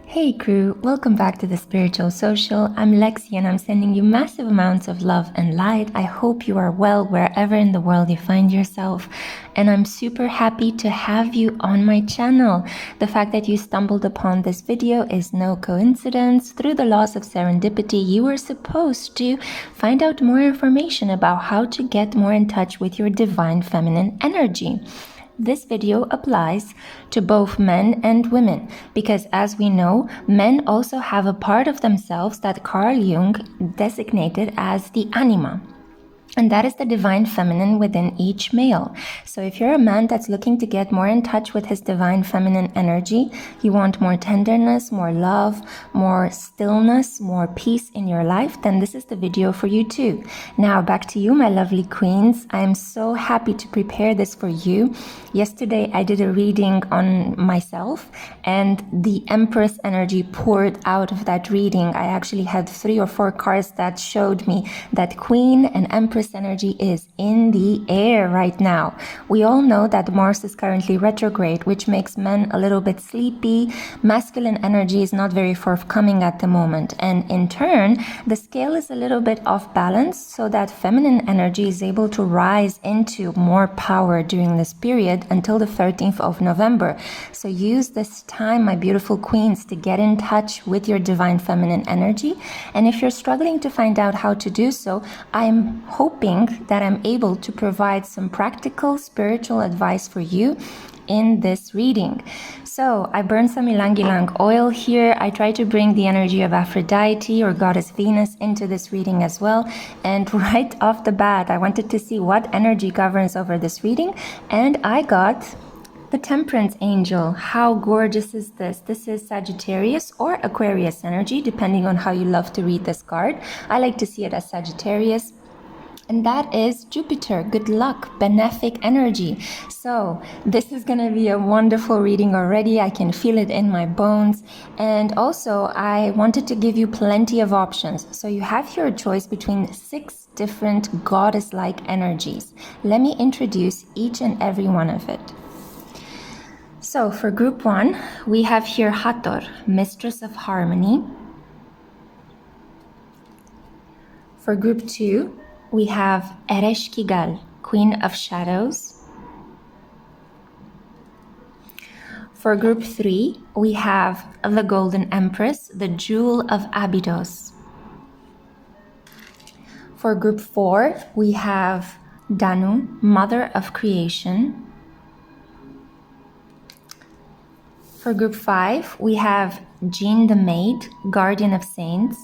Hey crew, welcome back to the Spiritual Social. I'm Lexi and I'm sending you massive amounts of love and light. I hope you are well wherever in the world you find yourself. And I'm super happy to have you on my channel. The fact that you stumbled upon this video is no coincidence. Through the laws of serendipity, you were supposed to find out more information about how to get more in touch with your divine feminine energy. This video applies to both men and women because, as we know, men also have a part of themselves that Carl Jung designated as the anima. And that is the divine feminine within each male. So if you're a man that's looking to get more in touch with his divine feminine energy, you want more tenderness, more love, more stillness, more peace in your life, then this is the video for you too. Now back to you, my lovely queens. I am so happy to prepare this for you. Yesterday I did a reading on myself and the Empress energy poured out of that reading. I actually had 3 or 4 cards that showed me that Queen and Empress energy is in the air right now. We all know that Mars is currently retrograde, which makes men a little bit sleepy. Masculine energy is not very forthcoming at the moment, and in turn the scale is a little bit off balance, so that feminine energy is able to rise into more power during this period until the 13th of November. So use this time, my beautiful queens, to get in touch with your divine feminine energy. And if you're struggling to find out how to do so, I'm hoping that I'm able to provide some practical spiritual advice for you in this reading. So I burned some ylang ylang oil here. I try to bring the energy of Aphrodite or Goddess Venus into this reading as well. And right off the bat, I wanted to see what energy governs over this reading. And I got the Temperance Angel. How gorgeous is this? This is Sagittarius or Aquarius energy, depending on how you love to read this card. I like to see it as Sagittarius. And that is Jupiter. Good luck, benefic energy. So this is going to be a wonderful reading already. I can feel it in my bones. And also I wanted to give you plenty of options. So you have your choice between 6 different goddess-like energies. Let me introduce each and every one of it. So for group 1, we have here Hathor, Mistress of Harmony. For group 2, we have Ereshkigal, Queen of Shadows. For group 3, we have the Golden Empress, the Jewel of Abydos. For group 4, we have Danu, Mother of Creation. For group 5, we have Jeanne the Maid, Guardian of Saints.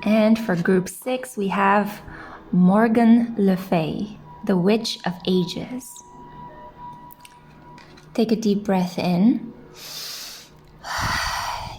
And for group 6, we have Morgan Le Fay, the Witch of Ages. Take a deep breath in.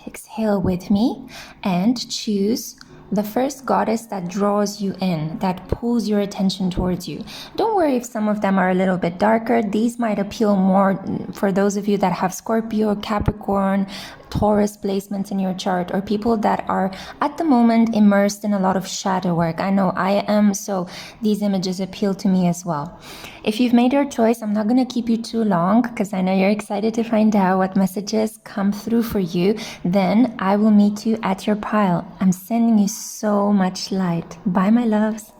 Exhale with me and choose the first goddess that draws you in, that pulls your attention towards you. Don't worry if some of them are a little bit darker. These might appeal more for those of you that have Scorpio, Capricorn, Taurus placements in your chart, or people that are at the moment immersed in a lot of shadow work. I know I am, so these images appeal to me as well. If you've made your choice, I'm not going to keep you too long because I know you're excited to find out what messages come through for you. Then I will meet you at your pile. I'm sending you so much light. Bye, my loves.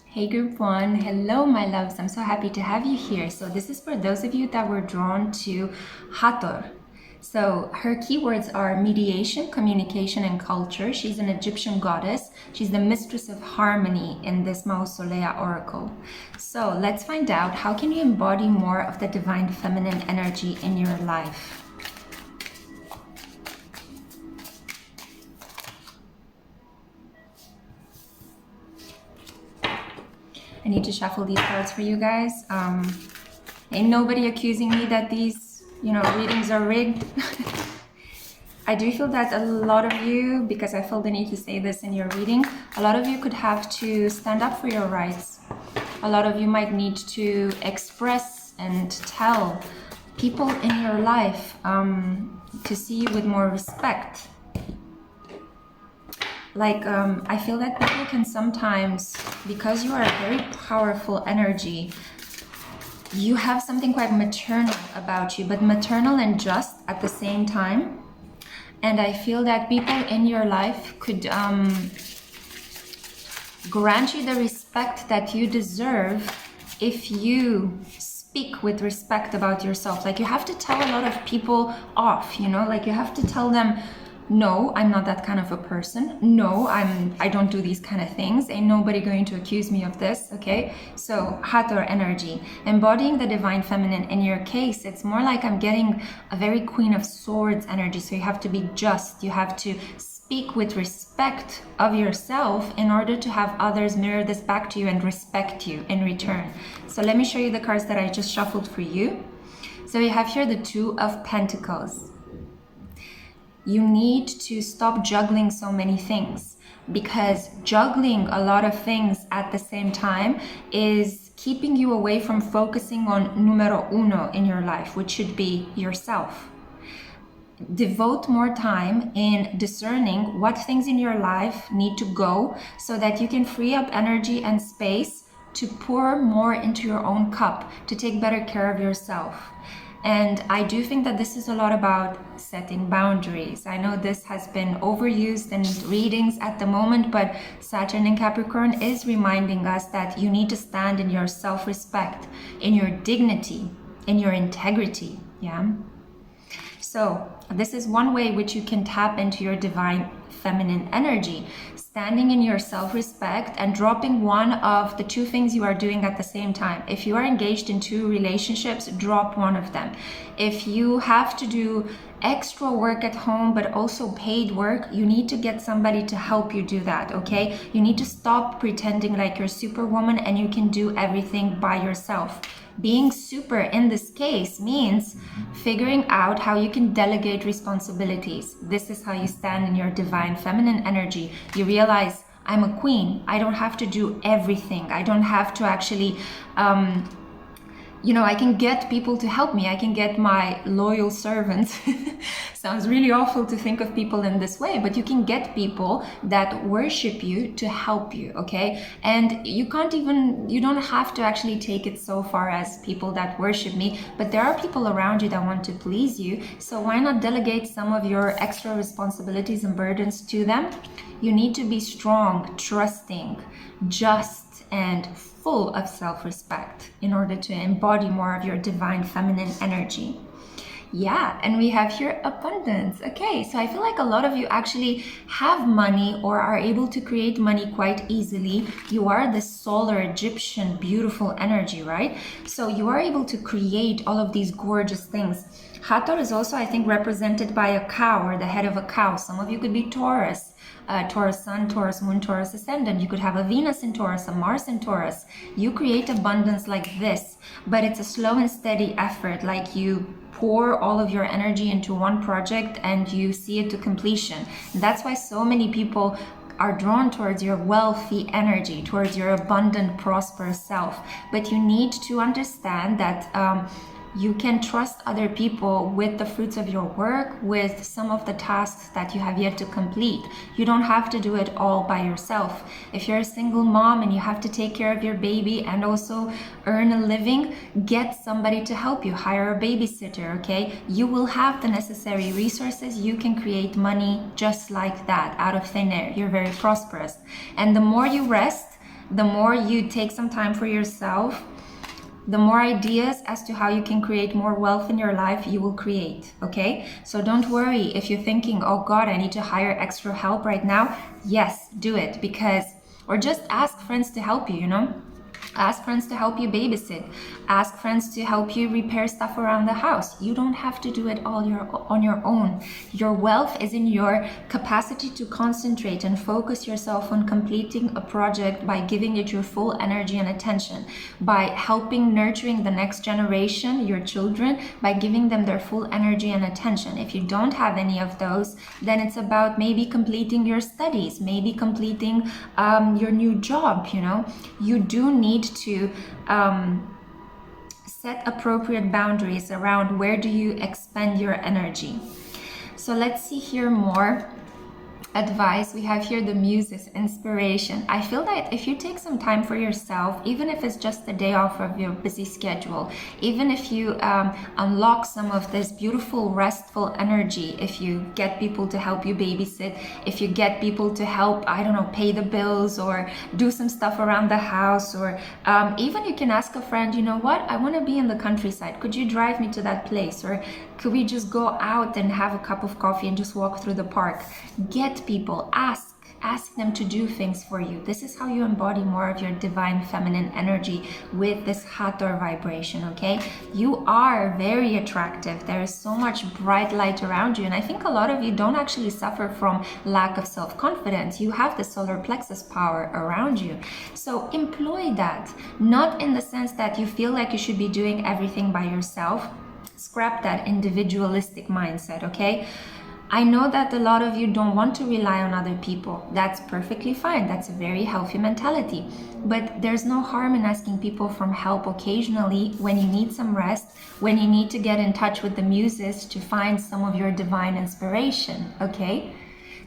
Hey group 1, hello my loves. I'm so happy to have you here. So this is for those of you that were drawn to Hathor. So her keywords are mediation, communication, and culture. She's an Egyptian goddess. She's the mistress of harmony in this Mausolea oracle. So let's find out, how can you embody more of the divine feminine energy in your life? I need to shuffle these cards for you guys. Ain't nobody accusing me that these readings are rigged. I do feel that a lot of you, because I feel the need to say this in your reading, a lot of you could have to stand up for your rights. A lot of you might need to express and tell people in your life to see you with more respect. Like, I feel that people can sometimes, because you are a very powerful energy, you have something quite maternal about you, but maternal and just at the same time. And I feel that people in your life could grant you the respect that you deserve if you speak with respect about yourself. Like, you have to tell a lot of people off, you know, like you have to tell them, no, I'm not that kind of a person. No, I don't do these kind of things. Ain't nobody going to accuse me of this, okay? So, Hathor energy, embodying the divine feminine. In your case, it's more like I'm getting a very Queen of Swords energy. So you have to be just. You have to speak with respect of yourself in order to have others mirror this back to you and respect you in return. So let me show you the cards that I just shuffled for you. So we have here the Two of Pentacles. You need to stop juggling so many things, because juggling a lot of things at the same time is keeping you away from focusing on numero uno in your life, which should be yourself. Devote more time in discerning what things in your life need to go so that you can free up energy and space to pour more into your own cup, to take better care of yourself. And I do think that this is a lot about setting boundaries. I know this has been overused in readings at the moment, but Saturn in Capricorn is reminding us that you need to stand in your self-respect, in your dignity, in your integrity, yeah? So this is one way which you can tap into your divine feminine energy, standing in your self-respect and dropping one of the two things you are doing at the same time. If you are engaged in two relationships, drop one of them. If you have to do extra work at home but also paid work, you need to get somebody to help you do that, okay? You need to stop pretending like you're Superwoman and you can do everything by yourself. Being super in this case means figuring out how you can delegate responsibilities. This is how you stand in your divine feminine energy. You realize, I'm a queen. I don't have to do everything. I don't have to actually, you know, I can get people to help me. I can get my loyal servants. Sounds really awful to think of people in this way, but you can get people that worship you to help you, okay? And you don't have to actually take it so far as people that worship me, but there are people around you that want to please you. So why not delegate some of your extra responsibilities and burdens to them? You need to be strong, trusting, just, and full of self-respect in order to embody more of your divine feminine energy. Yeah, and we have here abundance. Okay, so I feel like a lot of you actually have money or are able to create money quite easily. You are the solar Egyptian beautiful energy, right? So you are able to create all of these gorgeous things. Hathor is also, I think, represented by a cow or the head of a cow. Some of you could be Taurus. Taurus Sun, Taurus Moon, Taurus Ascendant. You could have a Venus in Taurus, a Mars in Taurus. You create abundance like this, but it's a slow and steady effort. Like, you pour all of your energy into one project and you see it to completion. That's why so many people are drawn towards your wealthy energy, towards your abundant, prosperous self. But you need to understand that you can trust other people with the fruits of your work, with some of the tasks that you have yet to complete. You don't have to do it all by yourself. If you're a single mom and you have to take care of your baby and also earn a living, get somebody to help you. Hire a babysitter, okay? You will have the necessary resources. You can create money just like that, out of thin air. You're very prosperous. And the more you rest, the more you take some time for yourself, the more ideas as to how you can create more wealth in your life you will create, okay? So don't worry if you're thinking, oh God, I need to hire extra help right now. Yes, do it, because, or just ask friends to help you, you know? Ask friends to help you babysit. Ask friends to help you repair stuff around the house. You don't have to do it all on your own. Your wealth is in your capacity to concentrate and focus yourself on completing a project by giving it your full energy and attention, by helping nurturing the next generation, your children, by giving them their full energy and attention. If you don't have any of those, then it's about maybe completing your studies, maybe completing your new job, you know. You do need to set appropriate boundaries around where do you expend your energy. So let's see here more advice, we have here the muses, inspiration. I feel that if you take some time for yourself, even if it's just a day off of your busy schedule, even if you unlock some of this beautiful restful energy, if you get people to help you babysit, if you get people to help, I don't know, pay the bills or do some stuff around the house, or even you can ask a friend, you know what, I want to be in the countryside, could you drive me to that place? Or could we just go out and have a cup of coffee and just walk through the park? Get people, ask them to do things for you. This is how you embody more of your divine feminine energy with this Hathor vibration, okay? You are very attractive. There is so much bright light around you, and I think a lot of you don't actually suffer from lack of self-confidence. You have the solar plexus power around you. So employ that, not in the sense that you feel like you should be doing everything by yourself. Scrap that individualistic mindset, okay? I know that a lot of you don't want to rely on other people. That's perfectly fine. That's a very healthy mentality. But there's no harm in asking people for help occasionally when you need some rest, when you need to get in touch with the muses to find some of your divine inspiration, okay?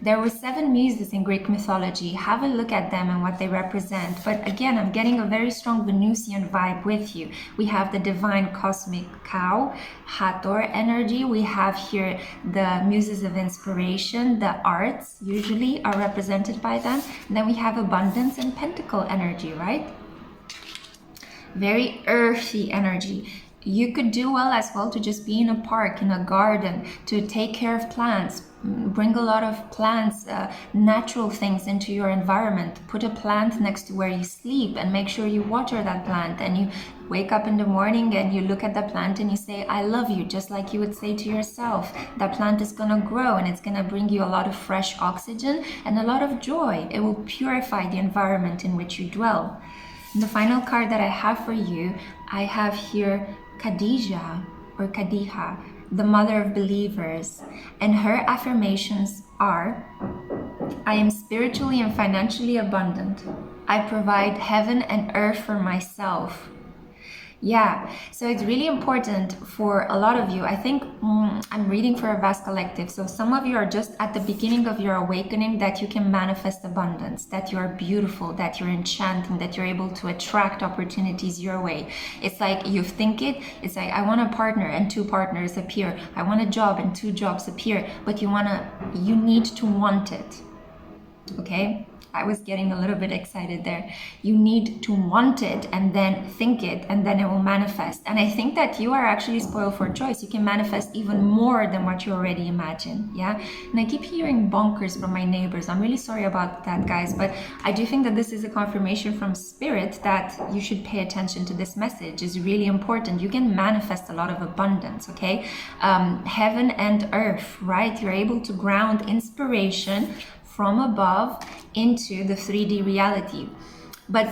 There were 7 muses in Greek mythology. Have a look at them and what they represent. But again, I'm getting a very strong Venusian vibe with you. We have the divine cosmic cow, Hathor energy. We have here the muses of inspiration. The arts usually are represented by them. And then we have abundance and pentacle energy, right? Very earthy energy. You could do well as well to just be in a park, in a garden, to take care of plants, bring a lot of plants, natural things into your environment. Put a plant next to where you sleep and make sure you water that plant. And you wake up in the morning and you look at the plant and you say, I love you, just like you would say to yourself. That plant is gonna grow and it's gonna bring you a lot of fresh oxygen and a lot of joy. It will purify the environment in which you dwell. And the final card that I have for you, I have here Khadija or Khadija, the mother of believers, and her affirmations are: I am spiritually and financially abundant. I provide heaven and earth for myself. Yeah, so it's really important for a lot of you. I think I'm reading for a vast collective. So some of you are just at the beginning of your awakening that you can manifest abundance, that you are beautiful, that you're enchanting, that you're able to attract opportunities your way. It's like you think it, it's like I want a partner and 2 partners appear. I want a job and 2 jobs appear, but you need to want it. Okay? I was getting a little bit excited there. You need to want it and then think it, and then it will manifest. And I think that you are actually spoiled for choice. You can manifest even more than what you already imagine. Yeah. And I keep hearing bonkers from my neighbors. I'm really sorry about that, guys. But I do think that this is a confirmation from spirit that you should pay attention to this message. It's really important. You can manifest a lot of abundance. Okay. Heaven and earth, right? You're able to ground inspiration from above into the 3D reality. But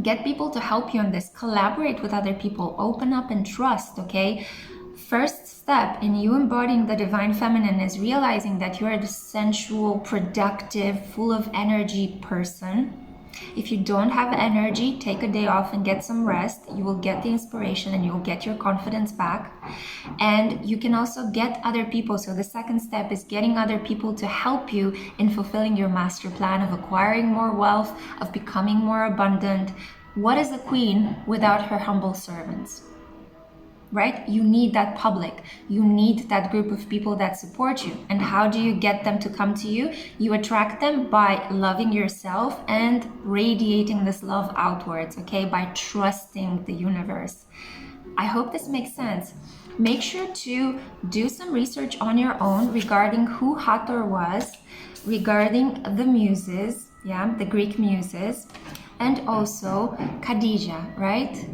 get people to help you on this. Collaborate with other people. Open up and trust, okay? First step in you embodying the divine feminine is realizing that you're a sensual, productive, full of energy person. If you don't have energy, take a day off and get some rest. You will get the inspiration and you will get your confidence back. And you can also get other people. So the second step is getting other people to help you in fulfilling your master plan of acquiring more wealth, of becoming more abundant. What is a queen without her humble servants? Right? You need that public. You need that group of people that support you. And how do you get them to come to you? You attract them by loving yourself and radiating this love outwards, okay? By trusting the universe. I hope this makes sense. Make sure to do some research on your own regarding who Hathor was, regarding the muses, yeah, the Greek muses, and also Khadija, right?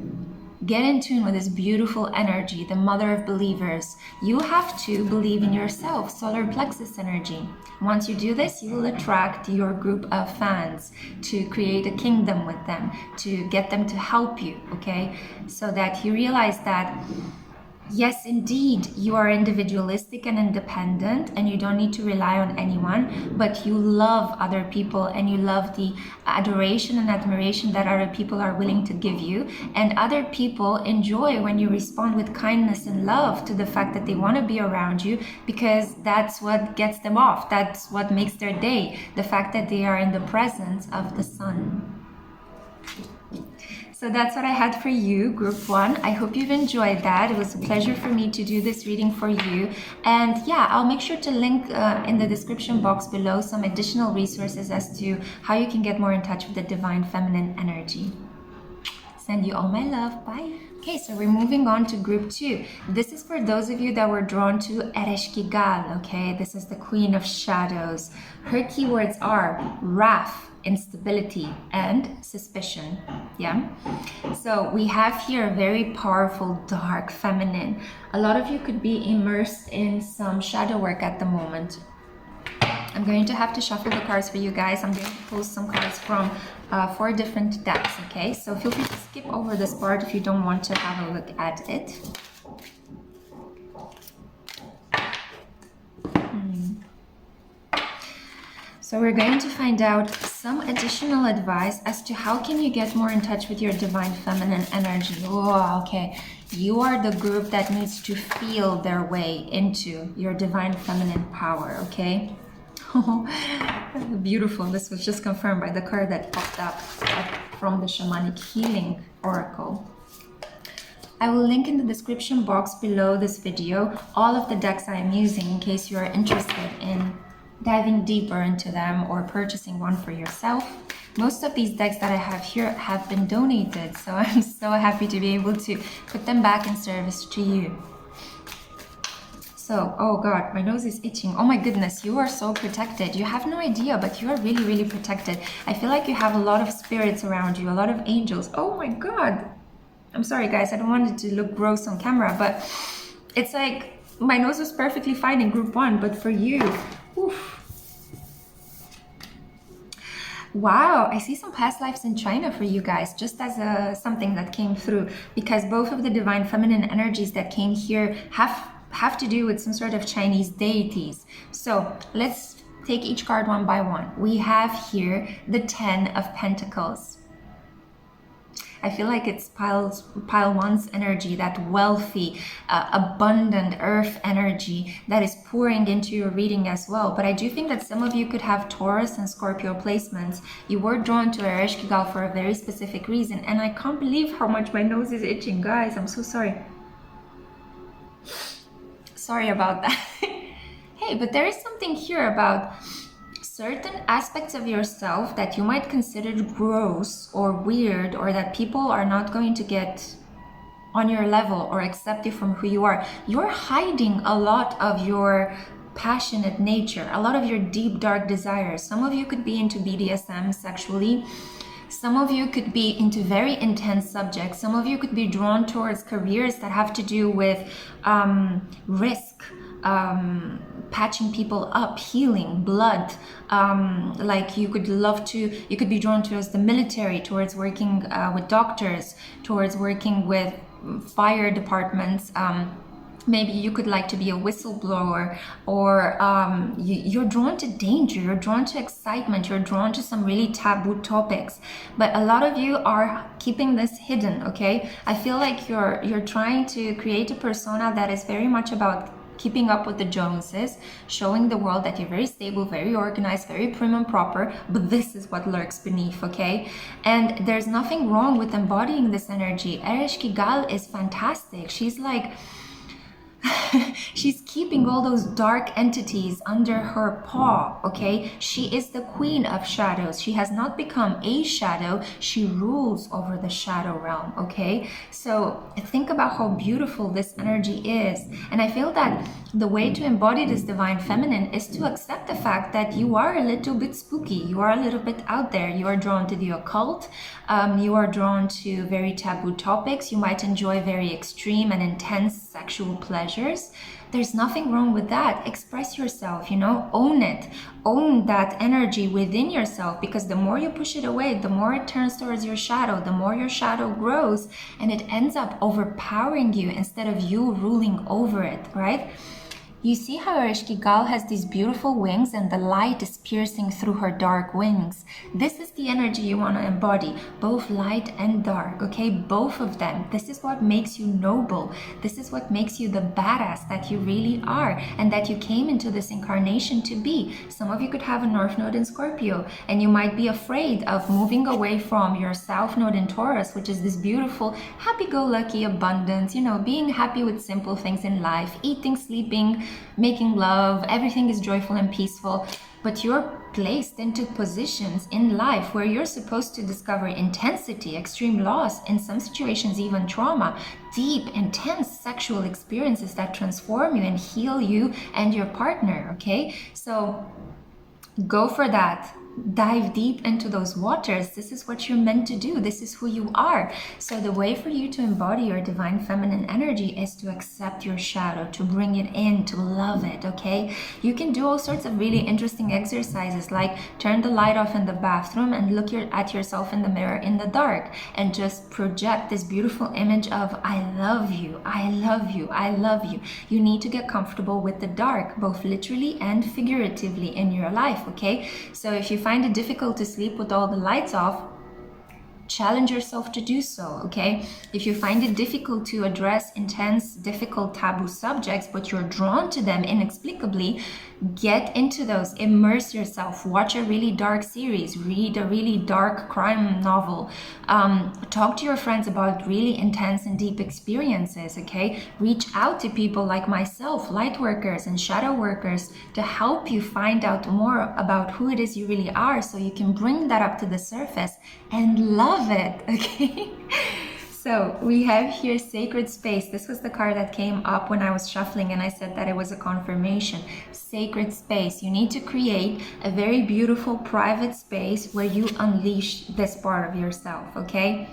Get in tune with this beautiful energy, the mother of believers. You have to believe in yourself, solar plexus energy. Once you do this, you will attract your group of fans to create a kingdom with them, to get them to help you, okay? So that you realize that Yes, indeed, you are individualistic and independent, and you don't need to rely on anyone, but you love other people and you love the adoration and admiration that other people are willing to give you. And other people enjoy when you respond with kindness and love to the fact that they want to be around you, because that's what gets them off. That's what makes their day, the fact that they are in the presence of the sun. So that's what I had for you, group one. I hope you've enjoyed that. It was a pleasure for me to do this reading for you. And yeah, I'll make sure to link in the description box below some additional resources as to how you can get more in touch with the divine feminine energy. Send you all my love. Bye. Okay, so we're moving on to group two. This is for those of you that were drawn to Ereshkigal, okay? This is the Queen of Shadows. Her keywords are wrath, instability, and suspicion. Yeah, so we have here a very powerful dark feminine. A lot of you could be immersed in some shadow work at the moment. I'm going to have to shuffle the cards for you guys. I'm going to pull some cards from 4 different decks, okay? So feel free to skip over this part if you don't want to have a look at it. So we're going to find out some additional advice as to how can you get more in touch with your divine feminine energy. Oh, okay. You are the group that needs to feel their way into your divine feminine power, okay? Beautiful. This was just confirmed by the card that popped up from the Shamanic Healing Oracle. I will link in the description box below this video all of the decks I am using in case you are interested in diving deeper into them or purchasing one for yourself. Most of these decks that I have here have been donated, so I'm so happy to be able to put them back in service to you. So, oh God, my nose is itching. Oh my goodness, you are so protected. You have no idea, but you are really, really protected. I feel like you have a lot of spirits around you, a lot of angels. Oh my God. I'm sorry guys, I don't want it to look gross on camera, but it's like my nose was perfectly fine in group one, but for you, oof. Wow, I see some past lives in China for you guys, just as something that came through, because both of the divine feminine energies that came here have to do with some sort of Chinese deities. So let's take each card one by one. We have here the 10 of Pentacles. I feel like it's pile one's energy, that wealthy, abundant earth energy that is pouring into your reading as well. But I do think that some of you could have Taurus and Scorpio placements. You were drawn to Ereshkigal for a very specific reason. And I can't believe how much my nose is itching. Guys, I'm so sorry. Sorry about that. Hey, but there is something here about certain aspects of yourself that you might consider gross or weird, or that people are not going to get on your level or accept you from who you are. You're hiding a lot of your passionate nature, a lot of your deep, dark desires. Some of you could be into BDSM sexually. Some of you could be into very intense subjects. Some of you could be drawn towards careers that have to do with risk, patching people up, healing, blood. Like you could be drawn towards the military, towards working with doctors, towards working with fire departments. Maybe you could like to be a whistleblower, or you're drawn to danger, you're drawn to excitement, you're drawn to some really taboo topics. But a lot of you are keeping this hidden, okay? I feel like you're trying to create a persona that is very much about keeping up with the Joneses, showing the world that you're very stable, very organized, very prim and proper, but this is what lurks beneath, okay? And there's nothing wrong with embodying this energy. Ereshkigal is fantastic. She's like, she's keeping all those dark entities under her paw, okay? She is the queen of shadows. She has not become a shadow. She rules over the shadow realm, okay? So think about how beautiful this energy is. And I feel that the way to embody this divine feminine is to accept the fact that you are a little bit spooky. You are a little bit out there. You are drawn to the occult. You are drawn to very taboo topics. You might enjoy very extreme and intense sexual pleasures. others, there's nothing wrong with that. Express yourself, you know, own it. Own that energy within yourself, because the more you push it away, the more it turns towards your shadow, the more your shadow grows, and it ends up overpowering you instead of you ruling over it, right? You see how Ereshkigal has these beautiful wings and the light is piercing through her dark wings. This is the energy you want to embody, both light and dark, okay? Both of them. This is what makes you noble. This is what makes you the badass that you really are and that you came into this incarnation to be. Some of you could have a North Node in Scorpio and you might be afraid of moving away from your South Node in Taurus, which is this beautiful, happy-go-lucky abundance, you know, being happy with simple things in life, eating, sleeping, making love, everything is joyful and peaceful. But you're placed into positions in life where you're supposed to discover intensity, extreme loss, in some situations even trauma, deep, intense sexual experiences that transform you and heal you and your partner, okay? So go for that. Dive deep into those waters. This is what you're meant to do. This is who you are. So the way for you to embody your divine feminine energy is to accept your shadow, to bring it in, to love it, okay? You can do all sorts of really interesting exercises, like turn the light off in the bathroom and look at yourself in the mirror in the dark and just project this beautiful image of I love you, I love you, I love you. You need to get comfortable with the dark, both literally and figuratively in your life, okay? So if you find it difficult to sleep with all the lights off, challenge yourself to do so, okay? If you find it difficult to address intense, difficult, taboo subjects, but you're drawn to them inexplicably, get into those, immerse yourself, watch a really dark series, read a really dark crime novel, talk to your friends about really intense and deep experiences, okay? Reach out to people like myself, light workers and shadow workers, to help you find out more about who it is you really are, so you can bring that up to the surface and love it, okay? So we have here Sacred Space. This was the card that came up when I was shuffling and I said that it was a confirmation. Sacred Space. You need to create a very beautiful private space where you unleash this part of yourself, okay?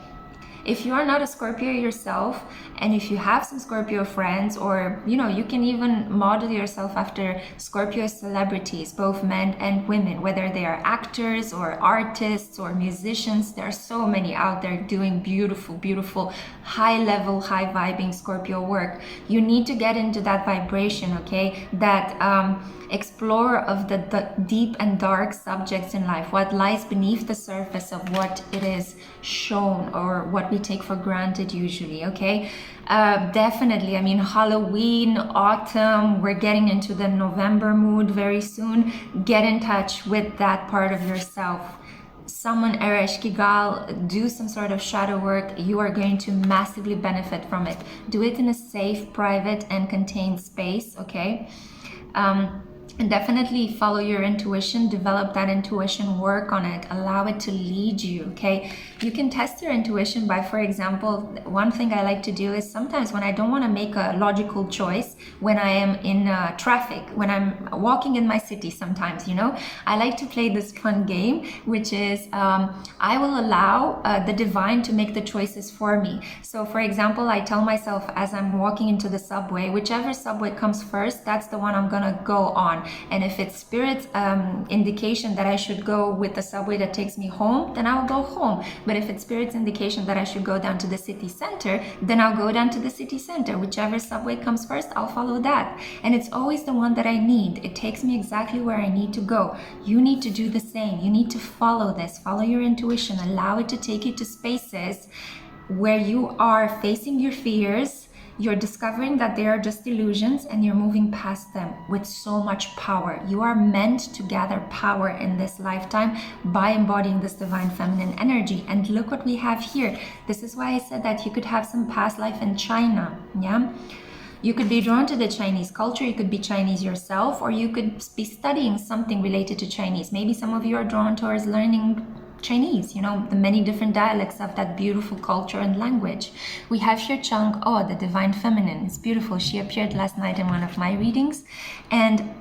If you are not a Scorpio yourself, and if you have some Scorpio friends, or you know, you can even model yourself after Scorpio celebrities, both men and women, whether they are actors or artists or musicians. There are so many out there doing beautiful, beautiful, high level, high vibing Scorpio work. You need to get into that vibration, okay? That explore of the deep and dark subjects in life, what lies beneath the surface of what it is shown or what we take for granted usually, okay? Definitely, I mean, Halloween, autumn, we're getting into the November mood very soon. Get in touch with that part of yourself. Summon Ereshkigal, do some sort of shadow work. You are going to massively benefit from it. Do it in a safe, private, and contained space, okay? And definitely follow your intuition, develop that intuition, work on it, allow it to lead you, okay? You can test your intuition by, for example, one thing I like to do is sometimes when I don't want to make a logical choice, when I am in traffic, when I'm walking in my city sometimes, you know, I like to play this fun game, which is I will allow the divine to make the choices for me. So for example, I tell myself as I'm walking into the subway, whichever subway comes first, that's the one I'm gonna go on. And if it's Spirit's indication that I should go with the subway that takes me home, then I'll go home. But if it's Spirit's indication that I should go down to the city center, then I'll go down to the city center. Whichever subway comes first, I'll follow that. And it's always the one that I need. It takes me exactly where I need to go. You need to do the same. You need to follow this. Follow your intuition. Allow it to take you to spaces where you are facing your fears. You're discovering that they are just illusions and you're moving past them with so much power. You are meant to gather power in this lifetime by embodying this divine feminine energy. And look what we have here. This is why I said that you could have some past life in China, yeah? You could be drawn to the Chinese culture, you could be Chinese yourself, or you could be studying something related to Chinese. Maybe some of you are drawn towards learning Chinese, you know, the many different dialects of that beautiful culture and language. We have here Chang O, the divine feminine. It's beautiful. She appeared last night in one of my readings. And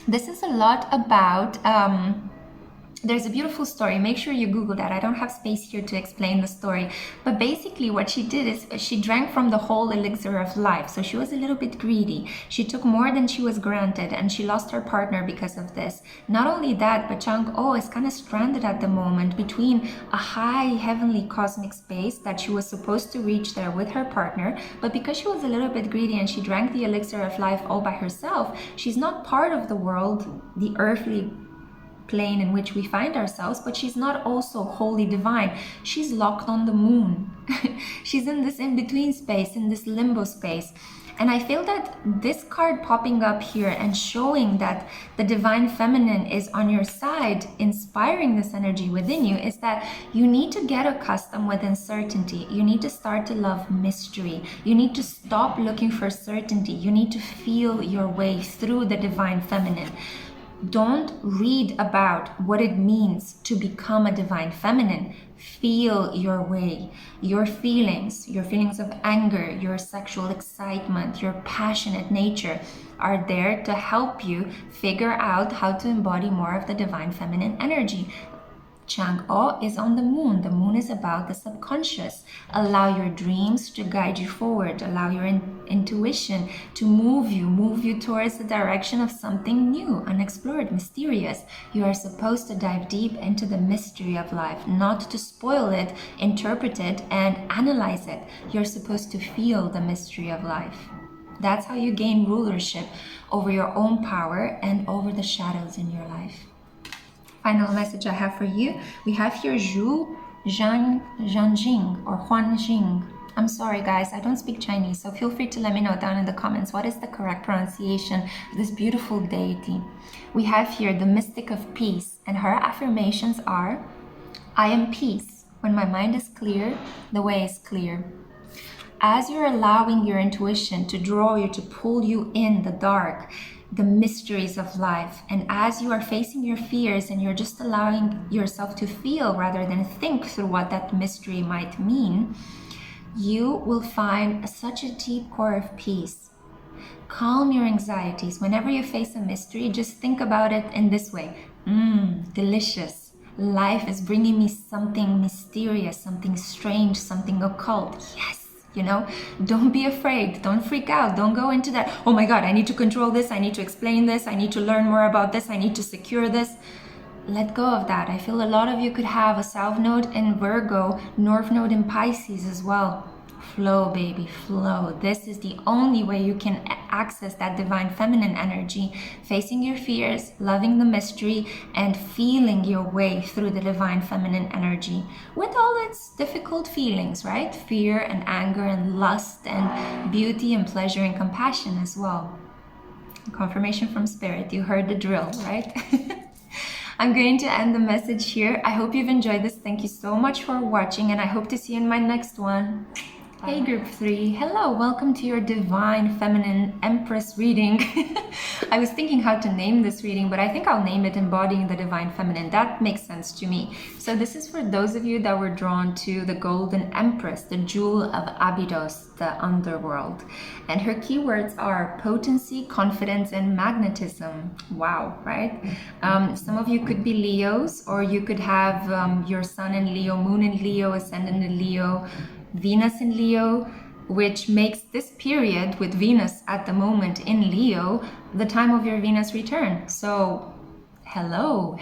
this is a lot about There's a beautiful story. Make sure you Google that. I don't have space here to explain the story. But basically what she did is she drank from the whole elixir of life. So she was a little bit greedy. She took more than she was granted, and she lost her partner because of this. Not only that, but Chang-Oh is kind of stranded at the moment between a high heavenly cosmic space that she was supposed to reach there with her partner. But because she was a little bit greedy and she drank the elixir of life all by herself, she's not part of the world, the earthly plane in which we find ourselves, but she's not also wholly divine. She's locked on the moon. She's in this in-between space, in this limbo space. And I feel that this card popping up here and showing that the divine feminine is on your side, inspiring this energy within you, is that you need to get accustomed with uncertainty. You need to start to love mystery. You need to stop looking for certainty. You need to feel your way through the divine feminine. Don't read about what it means to become a divine feminine. Feel your way. Your feelings of anger, your sexual excitement, your passionate nature are there to help you figure out how to embody more of the divine feminine energy. Chang-Oh is on the moon. The moon is about the subconscious. Allow your dreams to guide you forward. Allow your intuition to move you towards the direction of something new, unexplored, mysterious. You are supposed to dive deep into the mystery of life, not to spoil it, interpret it, and analyze it. You're supposed to feel the mystery of life. That's how you gain rulership over your own power and over the shadows in your life. Final message I have for you. We have here Zhu Zhanjing or Huanjing. I'm sorry guys, I don't speak Chinese, so feel free to let me know down in the comments what is the correct pronunciation of this beautiful deity. We have here the mystic of peace, and her affirmations are: I am peace. When my mind is clear, the way is clear. As you're allowing your intuition to draw you, to pull you in the dark, the mysteries of life, and as you are facing your fears and you're just allowing yourself to feel rather than think through what that mystery might mean, you will find such a deep core of peace. Calm your anxieties. Whenever you face a mystery, just think about it in this way. Delicious. Life is bringing me something mysterious, something strange, something occult. Yes. You know, don't be afraid, don't freak out, don't go into that, oh my God, I need to control this, I need to explain this, I need to learn more about this, I need to secure this. Let go of that. I feel a lot of you could have a South Node in Virgo, North Node in Pisces as well. Flow, baby, flow. This is the only way you can access that divine feminine energy, facing your fears, loving the mystery, and feeling your way through the divine feminine energy with all its difficult feelings, right? Fear and anger and lust and beauty and pleasure and compassion as well. Confirmation from spirit. You heard the drill, right? I'm going to end the message here. I hope you've enjoyed this. Thank you so much for watching, and I hope to see you in my next one. Hey group 3, hello, welcome to your divine feminine Empress reading. I was thinking how to name this reading, but I think I'll name it Embodying the Divine Feminine. That makes sense to me. So this is for those of you that were drawn to the Golden Empress, the jewel of Abydos, the underworld. And her keywords are potency, confidence, and magnetism. Wow, right? Some of you could be Leos, or you could have your sun in Leo, moon in Leo, ascendant in Leo, Venus in Leo, which makes this period with Venus at the moment in Leo the time of your Venus return. So hello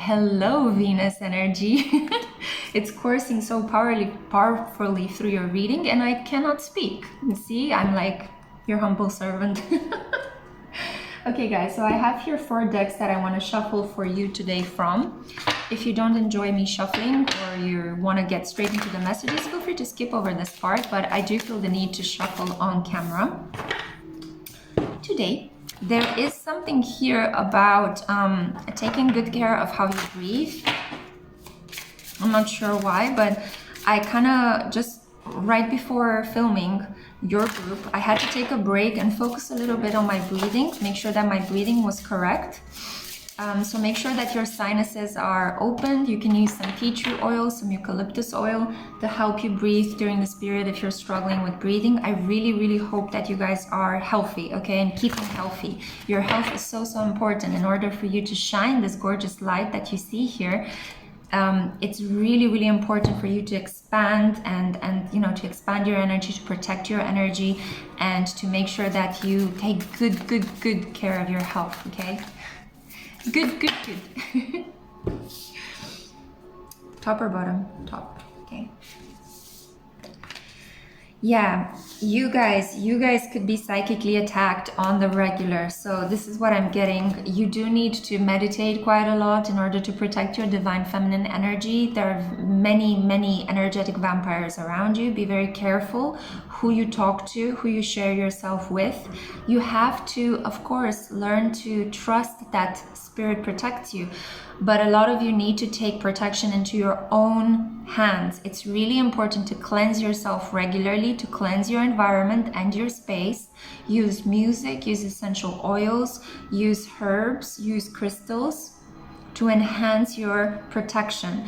Venus energy. It's coursing so powerfully through your reading, and I cannot speak. See, I'm like your humble servant. Okay guys, so I have here 4 decks that I want to shuffle for you today from. If you don't enjoy me shuffling, or you want to get straight into the messages, feel free to skip over this part, but I do feel the need to shuffle on camera. Today, there is something here about taking good care of how you breathe. I'm not sure why, but I kind of just right before filming your group, I had to take a break and focus a little bit on my breathing, make sure that my breathing was correct. So make sure that your sinuses are opened. You can use some tea tree oil, some eucalyptus oil to help you breathe during this period if you're struggling with breathing. I really hope that you guys are healthy, okay, and keeping healthy. Your health is so important in order for you to shine this gorgeous light that you see here. It's really, really important for you to expand and to expand your energy, to protect your energy, and to make sure that you take good care of your health. Okay, good. Top or bottom? Top. Okay. Yeah, you guys could be psychically attacked on the regular. So this is what I'm getting. You do need to meditate quite a lot in order to protect your divine feminine energy. There are many energetic vampires around you. Be very careful who you talk to, who you share yourself with. You have to, of course, learn to trust that spirit protects you. But a lot of you need to take protection into your own hands. It's really important to cleanse yourself regularly, to cleanse your environment and your space. Use music, use essential oils, use herbs, use crystals to enhance your protection.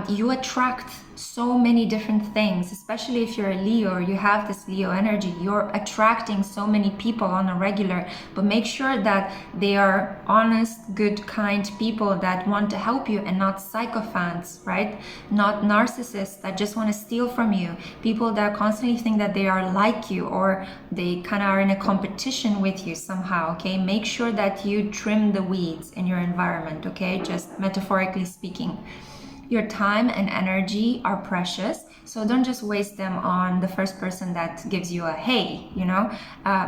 You attract so many different things, especially if you're a Leo or you have this Leo energy. You're attracting so many people on a regular, but make sure that they are honest, good, kind people that want to help you, and not sycophants, right? Not narcissists that just want to steal from you. People that constantly think that they are like you, or they kind of are in a competition with you somehow. Okay, make sure that you trim the weeds in your environment. Okay, just metaphorically speaking. Your time and energy are precious, so don't just waste them on the first person that gives you a hey,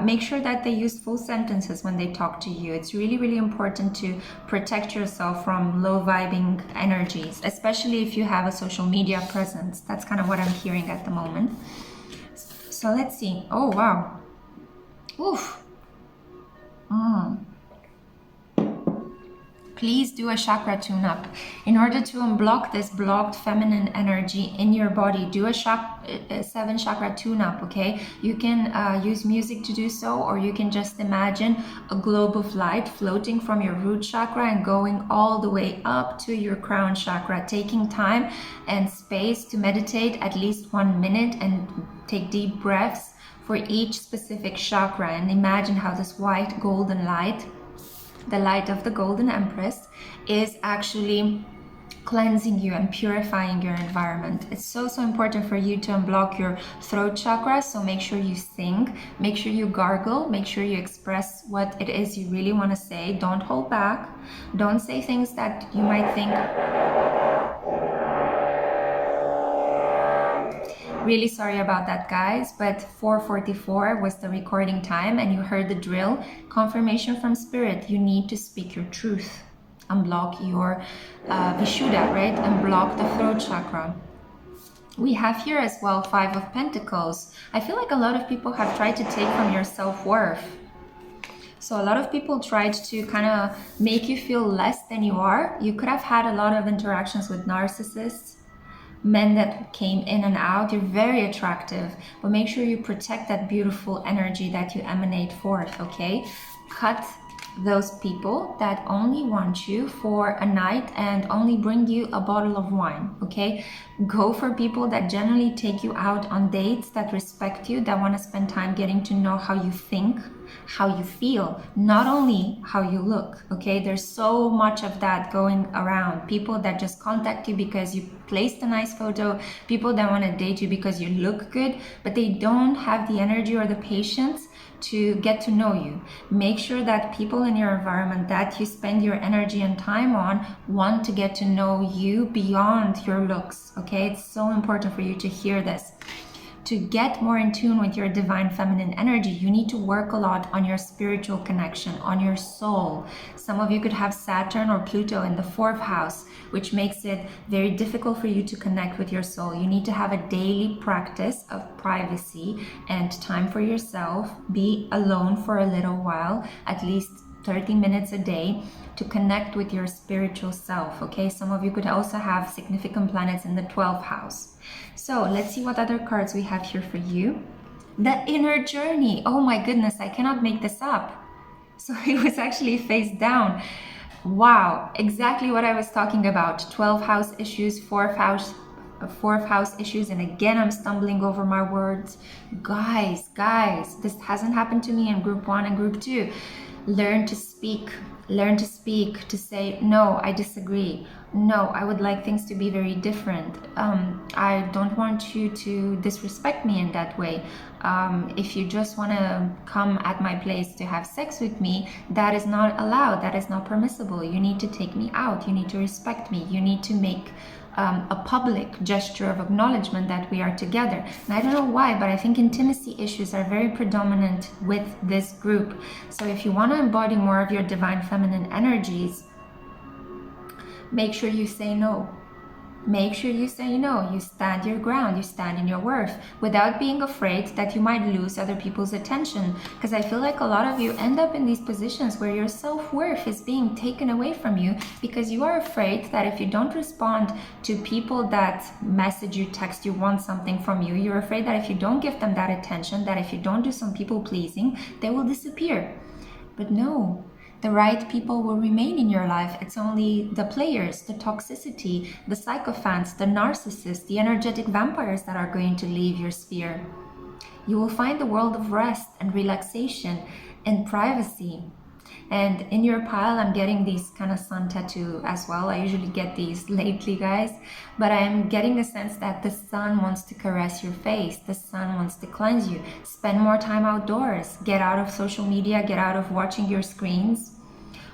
Make sure that they use full sentences when they talk to you. It's really, really important to protect yourself from low vibing energies, especially if you have a social media presence. That's kind of what I'm hearing at the moment. So let's see. Oh, wow. Oof. Please do a chakra tune-up. In order to unblock this blocked feminine energy in your body, do a 7 chakra tune-up, okay? You can use music to do so, or you can just imagine a globe of light floating from your root chakra and going all the way up to your crown chakra, taking time and space to meditate at least 1 minute and take deep breaths for each specific chakra, and imagine how this white golden light, the light of the golden Empress, is actually cleansing you and purifying your environment. It's so important for you to unblock your throat chakra, so make sure you sing, make sure you gargle, make sure you express what it is you really want to say. Don't hold back. Don't say things that you might think, really sorry about that, guys, but 4:44 was the recording time and you heard the drill. Confirmation from spirit. You need to speak your truth. Unblock your Vishuddha, right? Unblock the throat chakra. We have here as well 5 of Pentacles. I feel like a lot of people have tried to take from your self-worth. So a lot of people tried to kind of make you feel less than you are. You could have had a lot of interactions with narcissists, men that came in and out. You're very attractive, but make sure you protect that beautiful energy that you emanate forth, okay? Cut those people that only want you for a night and only bring you a bottle of wine, okay? Go for people that generally take you out on dates, that respect you, that want to spend time getting to know how you think, how you feel, not only how you look, okay? There's so much of that going around. People that just contact you because you placed a nice photo, people that want to date you because you look good, but they don't have the energy or the patience to get to know you. Make sure that people in your environment that you spend your energy and time on want to get to know you beyond your looks, okay? It's so important for you to hear this. To get more in tune with your divine feminine energy, you need to work a lot on your spiritual connection, on your soul. Some of you could have Saturn or Pluto in the 4th house, which makes it very difficult for you to connect with your soul. You need to have a daily practice of privacy and time for yourself. Be alone for a little while, at least 30 minutes a day, to connect with your spiritual self, okay? Some of you could also have significant planets in the 12th house. So let's see what other cards we have here for you. The inner journey. Oh my goodness, I cannot make this up. So it was actually face down. Wow, exactly what I was talking about. 12th house issues, 4th house issues, and again I'm stumbling over my words. Guys, this hasn't happened to me in group 1 and group 2. Learn to speak learn to speak, to say, no, I disagree. No, I would like things to be very different. I don't want you to disrespect me in that way. If you just want to come at my place to have sex with me, that is not allowed. That is not permissible. You need to take me out. You need to respect me. You need to make a public gesture of acknowledgement that we are together. And I don't know why, but I think intimacy issues are very predominant with this group. So if you want to embody more of your divine feminine energies, make sure you say no. Make sure you say no. You stand your ground. You stand in your worth without being afraid that you might lose other people's attention. Because I feel like a lot of you end up in these positions where your self-worth is being taken away from you because you are afraid that if you don't respond to people that message you, text you, want something from you, you're afraid that if you don't give them that attention, that if you don't do some people pleasing, they will disappear. But no. The right people will remain in your life. It's only the players, the toxicity, the sycophants, the narcissists, the energetic vampires that are going to leave your sphere. You will find the world of rest and relaxation and privacy. And in your pile, I'm getting these kind of sun tattoo as well. I usually get these lately, guys. But I'm getting the sense that the sun wants to caress your face. The sun wants to cleanse you. Spend more time outdoors. Get out of social media. Get out of watching your screens.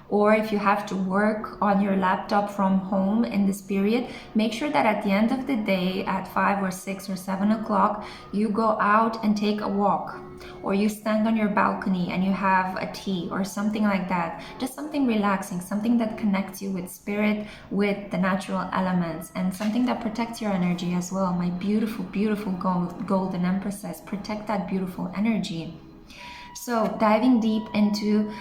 Or if you have to work on your laptop from home in this period, make sure that at the end of the day at 5 or 6 or 7 o'clock, you go out and take a walk. Or you stand on your balcony and you have a tea or something like that. Just something relaxing, something that connects you with spirit, with the natural elements, and something that protects your energy as well. My beautiful, beautiful golden Empresses, protect that beautiful energy. So diving deep into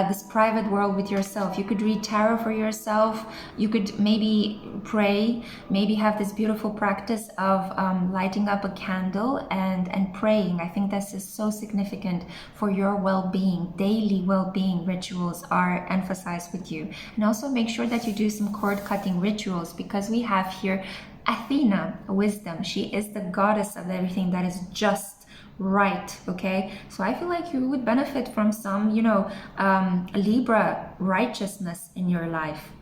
this private world with yourself, you could read tarot for yourself, you could maybe pray, maybe have this beautiful practice of lighting up a candle and praying. I think this is so significant for your well-being. Daily well-being rituals are emphasized with you. And also make sure that you do some cord cutting rituals, because we have here Athena, wisdom. She is the goddess of everything that is just right. Okay, so I feel like you would benefit from some, Libra righteousness in your life,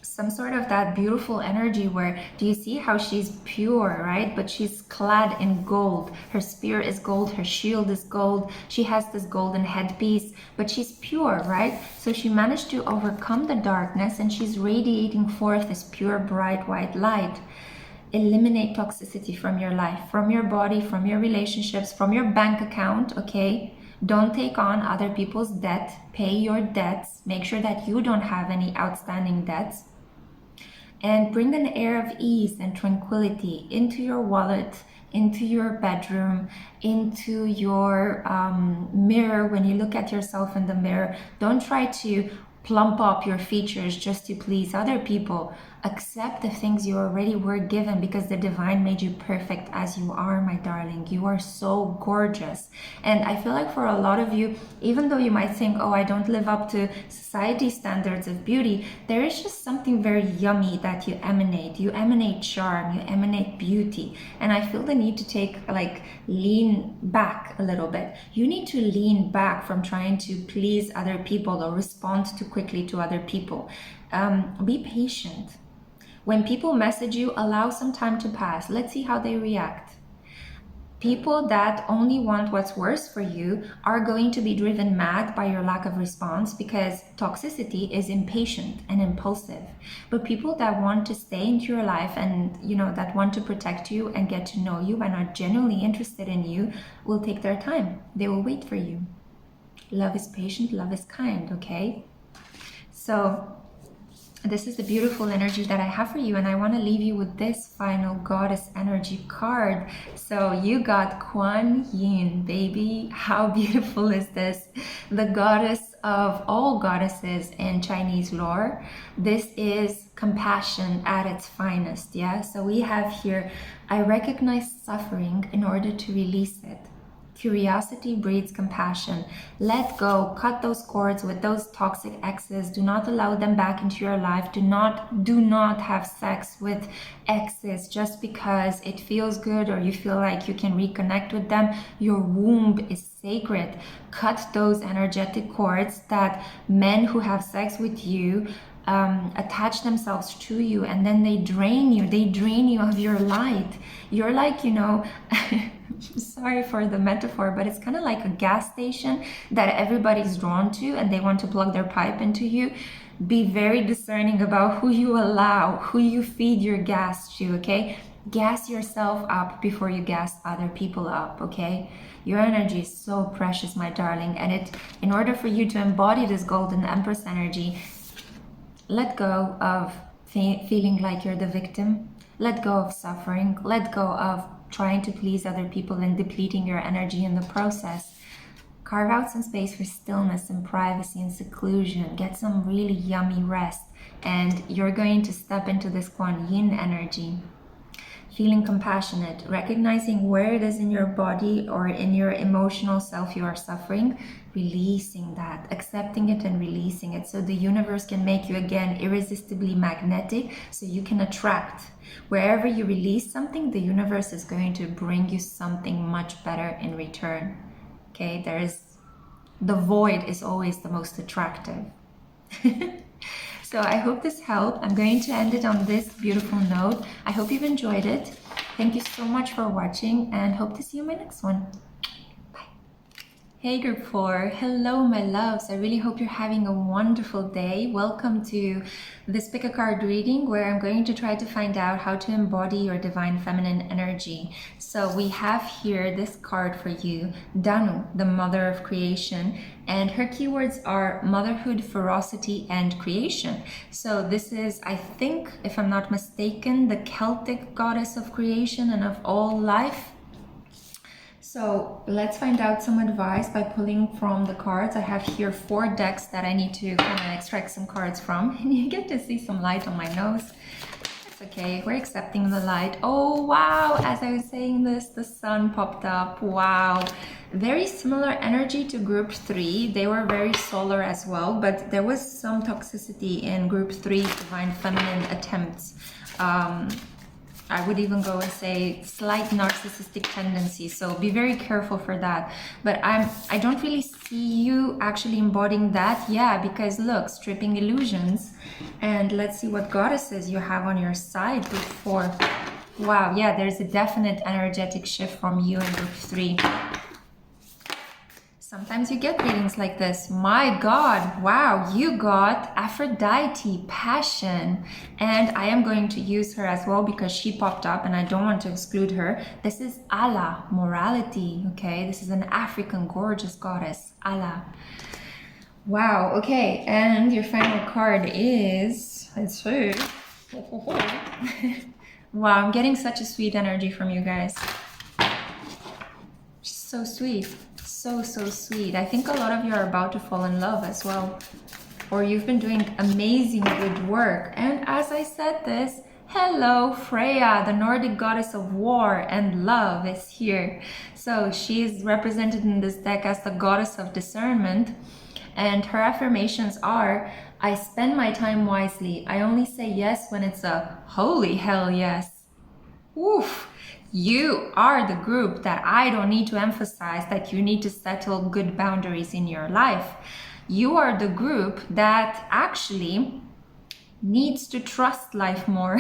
some sort of that beautiful energy where, do you see how she's pure, right? But she's clad in gold. Her spear is gold, her shield is gold, she has this golden headpiece, but she's pure, right? So she managed to overcome the darkness and she's radiating forth this pure, bright, white light. Eliminate toxicity from your life, from your body, from your relationships, from your bank account, okay? Don't take on other people's debt. Pay your debts. Make sure that you don't have any outstanding debts. And bring an air of ease and tranquility into your wallet, into your bedroom, into your mirror. When you look at yourself in the mirror, don't try to plump up your features just to please other people. Accept the things you already were given, because the divine made you perfect as you are, my darling. You are so gorgeous. And I feel like for a lot of you, even though you might think, oh, I don't live up to society standards of beauty, there is just something very yummy that you emanate. You emanate charm, you emanate beauty. And I feel the need to lean back a little bit. You need to lean back from trying to please other people or respond too quickly to other people. Be patient. When people message you, allow some time to pass. Let's see how they react. People that only want what's worse for you are going to be driven mad by your lack of response, because toxicity is impatient and impulsive. But people that want to stay into your life and, that want to protect you and get to know you and are genuinely interested in you will take their time. They will wait for you. Love is patient, love is kind, okay? So this is the beautiful energy that I have for you, and I want to leave you with this final goddess energy card. So you got Kuan Yin, baby. How beautiful is this? The goddess of all goddesses in Chinese lore. This is compassion at its finest, yeah? So we have here, I recognize suffering in order to release it. Curiosity breeds compassion. Let go, cut those cords with those toxic exes. Do not allow them back into your life. Do not have sex with exes just because it feels good or you feel like you can reconnect with them. Your womb is sacred. Cut those energetic cords that men who have sex with you attach themselves to you, and then they drain you of your light. You're like, you know, sorry for the metaphor, but it's kind of like a gas station that everybody's drawn to and they want to plug their pipe into you. Be very discerning about who you allow, who you feed your gas to, okay? Gas yourself up before you gas other people up, okay? Your energy is so precious, my darling, and in order for you to embody this golden Empress energy, let go of feeling like you're the victim. Let go of suffering. Let go of trying to please other people and depleting your energy in the process. Carve out some space for stillness and privacy and seclusion. Get some really yummy rest. And you're going to step into this Kuan Yin energy. Feeling compassionate, recognizing where it is in your body or in your emotional self you are suffering, releasing that, accepting it and releasing it, so the universe can make you again irresistibly magnetic, so you can attract. Wherever you release something, the universe is going to bring you something much better in return. Okay, the void is always the most attractive. So I hope this helped. I'm going to end it on this beautiful note. I hope you've enjoyed it. Thank you so much for watching and hope to see you in my next one. Bye. Hey group 4, hello my loves. I really hope you're having a wonderful day. Welcome to this PickACard reading where I'm going to try to find out how to embody your divine feminine energy. So we have here this card for you, Danu, the mother of creation, and her keywords are motherhood, ferocity, and creation. So this is, I think, if I'm not mistaken, the Celtic goddess of creation and of all life. So let's find out some advice by pulling from the cards. I have here 4 decks that I need to kind of extract some cards from. And you get to see some light on my nose. It's okay, we're accepting the light. Oh wow, as I was saying this, the sun popped up. Wow, very similar energy to group 3. They were very solar as well, but there was some toxicity in group 3 divine feminine attempts. I would even go and say slight narcissistic tendencies, so be very careful for that. But I don't really see you actually embodying that. Yeah, because look, stripping illusions. And let's see what goddesses you have on your side, group 4. Wow, yeah, there's a definite energetic shift from you in group 3. Sometimes you get readings like this. My God, wow, you got Aphrodite, passion. And I am going to use her as well because she popped up and I don't want to exclude her. This is Allah, morality, okay? This is an African gorgeous goddess, Allah. Wow, okay, and your final card is, let's see. Wow, I'm getting such a sweet energy from you guys. So sweet. So sweet. I think a lot of you are about to fall in love as well, or you've been doing amazing good work. And as I said this, hello, Freya, the Nordic goddess of war and love, is here. So she is represented in this deck as the goddess of discernment, and her affirmations are: I spend my time wisely. I only say yes when it's a holy hell yes. Oof. You are the group that I don't need to emphasize that you need to settle good boundaries in your life. You are the group that actually needs to trust life more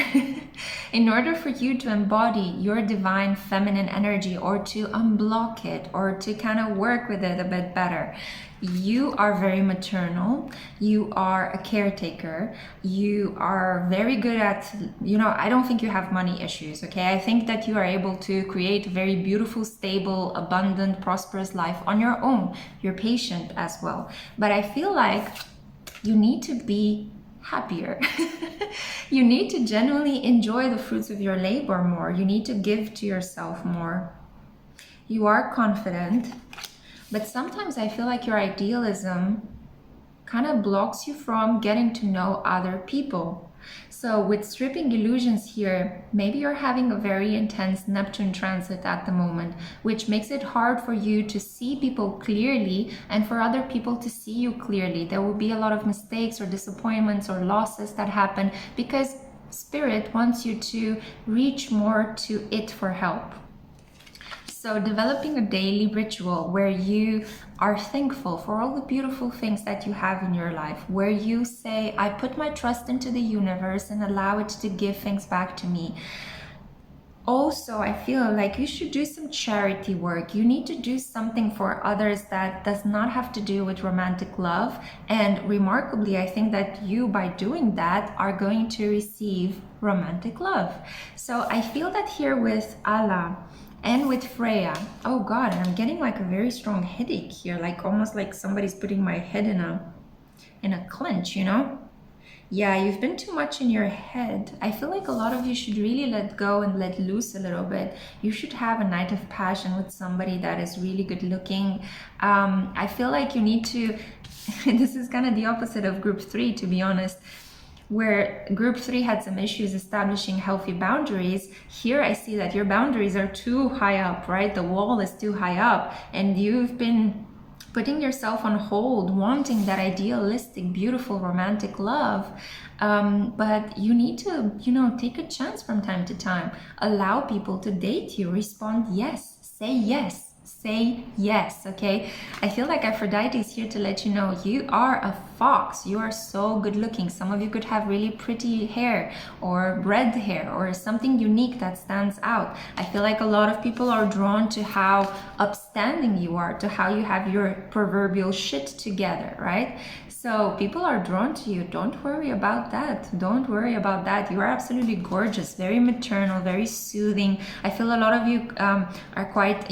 in order for you to embody your divine feminine energy, or to unblock it, or to kind of work with it a bit better. You are very maternal. You are a caretaker. You are very good at, you know, I don't think you have money issues, okay? I think that you are able to create a very beautiful, stable, abundant, prosperous life on your own. You're patient as well. But I feel like you need to be happier. You need to genuinely enjoy the fruits of your labor more. You need to give to yourself more. You are confident. But sometimes I feel like your idealism kind of blocks you from getting to know other people. So with stripping illusions here, maybe you're having a very intense Neptune transit at the moment, which makes it hard for you to see people clearly and for other people to see you clearly. There will be a lot of mistakes or disappointments or losses that happen because Spirit wants you to reach more to it for help. So developing a daily ritual where you are thankful for all the beautiful things that you have in your life, where you say, I put my trust into the universe and allow it to give things back to me. Also, I feel like you should do some charity work. You need to do something for others that does not have to do with romantic love. And remarkably, I think that you, by doing that, are going to receive romantic love. So I feel that here with Allah, and with Freya, oh God, I'm getting like a very strong headache here, like almost like somebody's putting my head in a clench, you know? Yeah, you've been too much in your head. I feel like a lot of you should really let go and let loose a little bit. You should have a night of passion with somebody that is really good looking. I feel like you need to, this is kind of the opposite of group 3, to be honest, where group 3 had some issues establishing healthy boundaries. Here I see that your boundaries are too high up, right? The wall is too high up and you've been putting yourself on hold, wanting that idealistic, beautiful, romantic love. But you need to, take a chance from time to time. Allow people to date you, respond yes, say yes. Say yes, okay? I feel like Aphrodite is here to let you know you are a fox. You are so good looking. Some of you could have really pretty hair or red hair or something unique that stands out. I feel like a lot of people are drawn to how upstanding you are, to how you have your proverbial shit together, right? So people are drawn to you. Don't worry about that. Don't worry about that. You are absolutely gorgeous, very maternal, very soothing. I feel a lot of you are quite,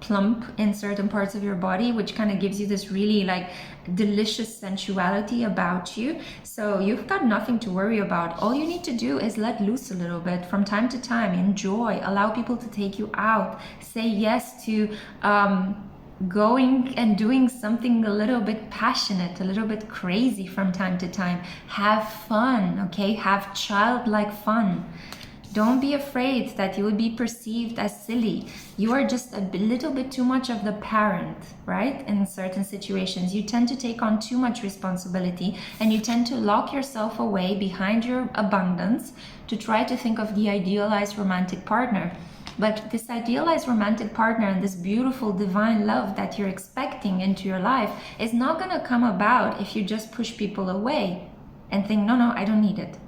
plump in certain parts of your body, which kind of gives you this really like delicious sensuality about you. So you've got nothing to worry about. All you need to do is let loose a little bit from time to time. Enjoy. Allow people to take you out. Say yes to going and doing something a little bit passionate, a little bit crazy from time to time. Have fun, okay? Have childlike fun. Don't be afraid that you would be perceived as silly. You are just a little bit too much of the parent, right? In certain situations, you tend to take on too much responsibility and you tend to lock yourself away behind your abundance to try to think of the idealized romantic partner. But this idealized romantic partner and this beautiful divine love that you're expecting into your life is not going to come about if you just push people away and think, no, I don't need it.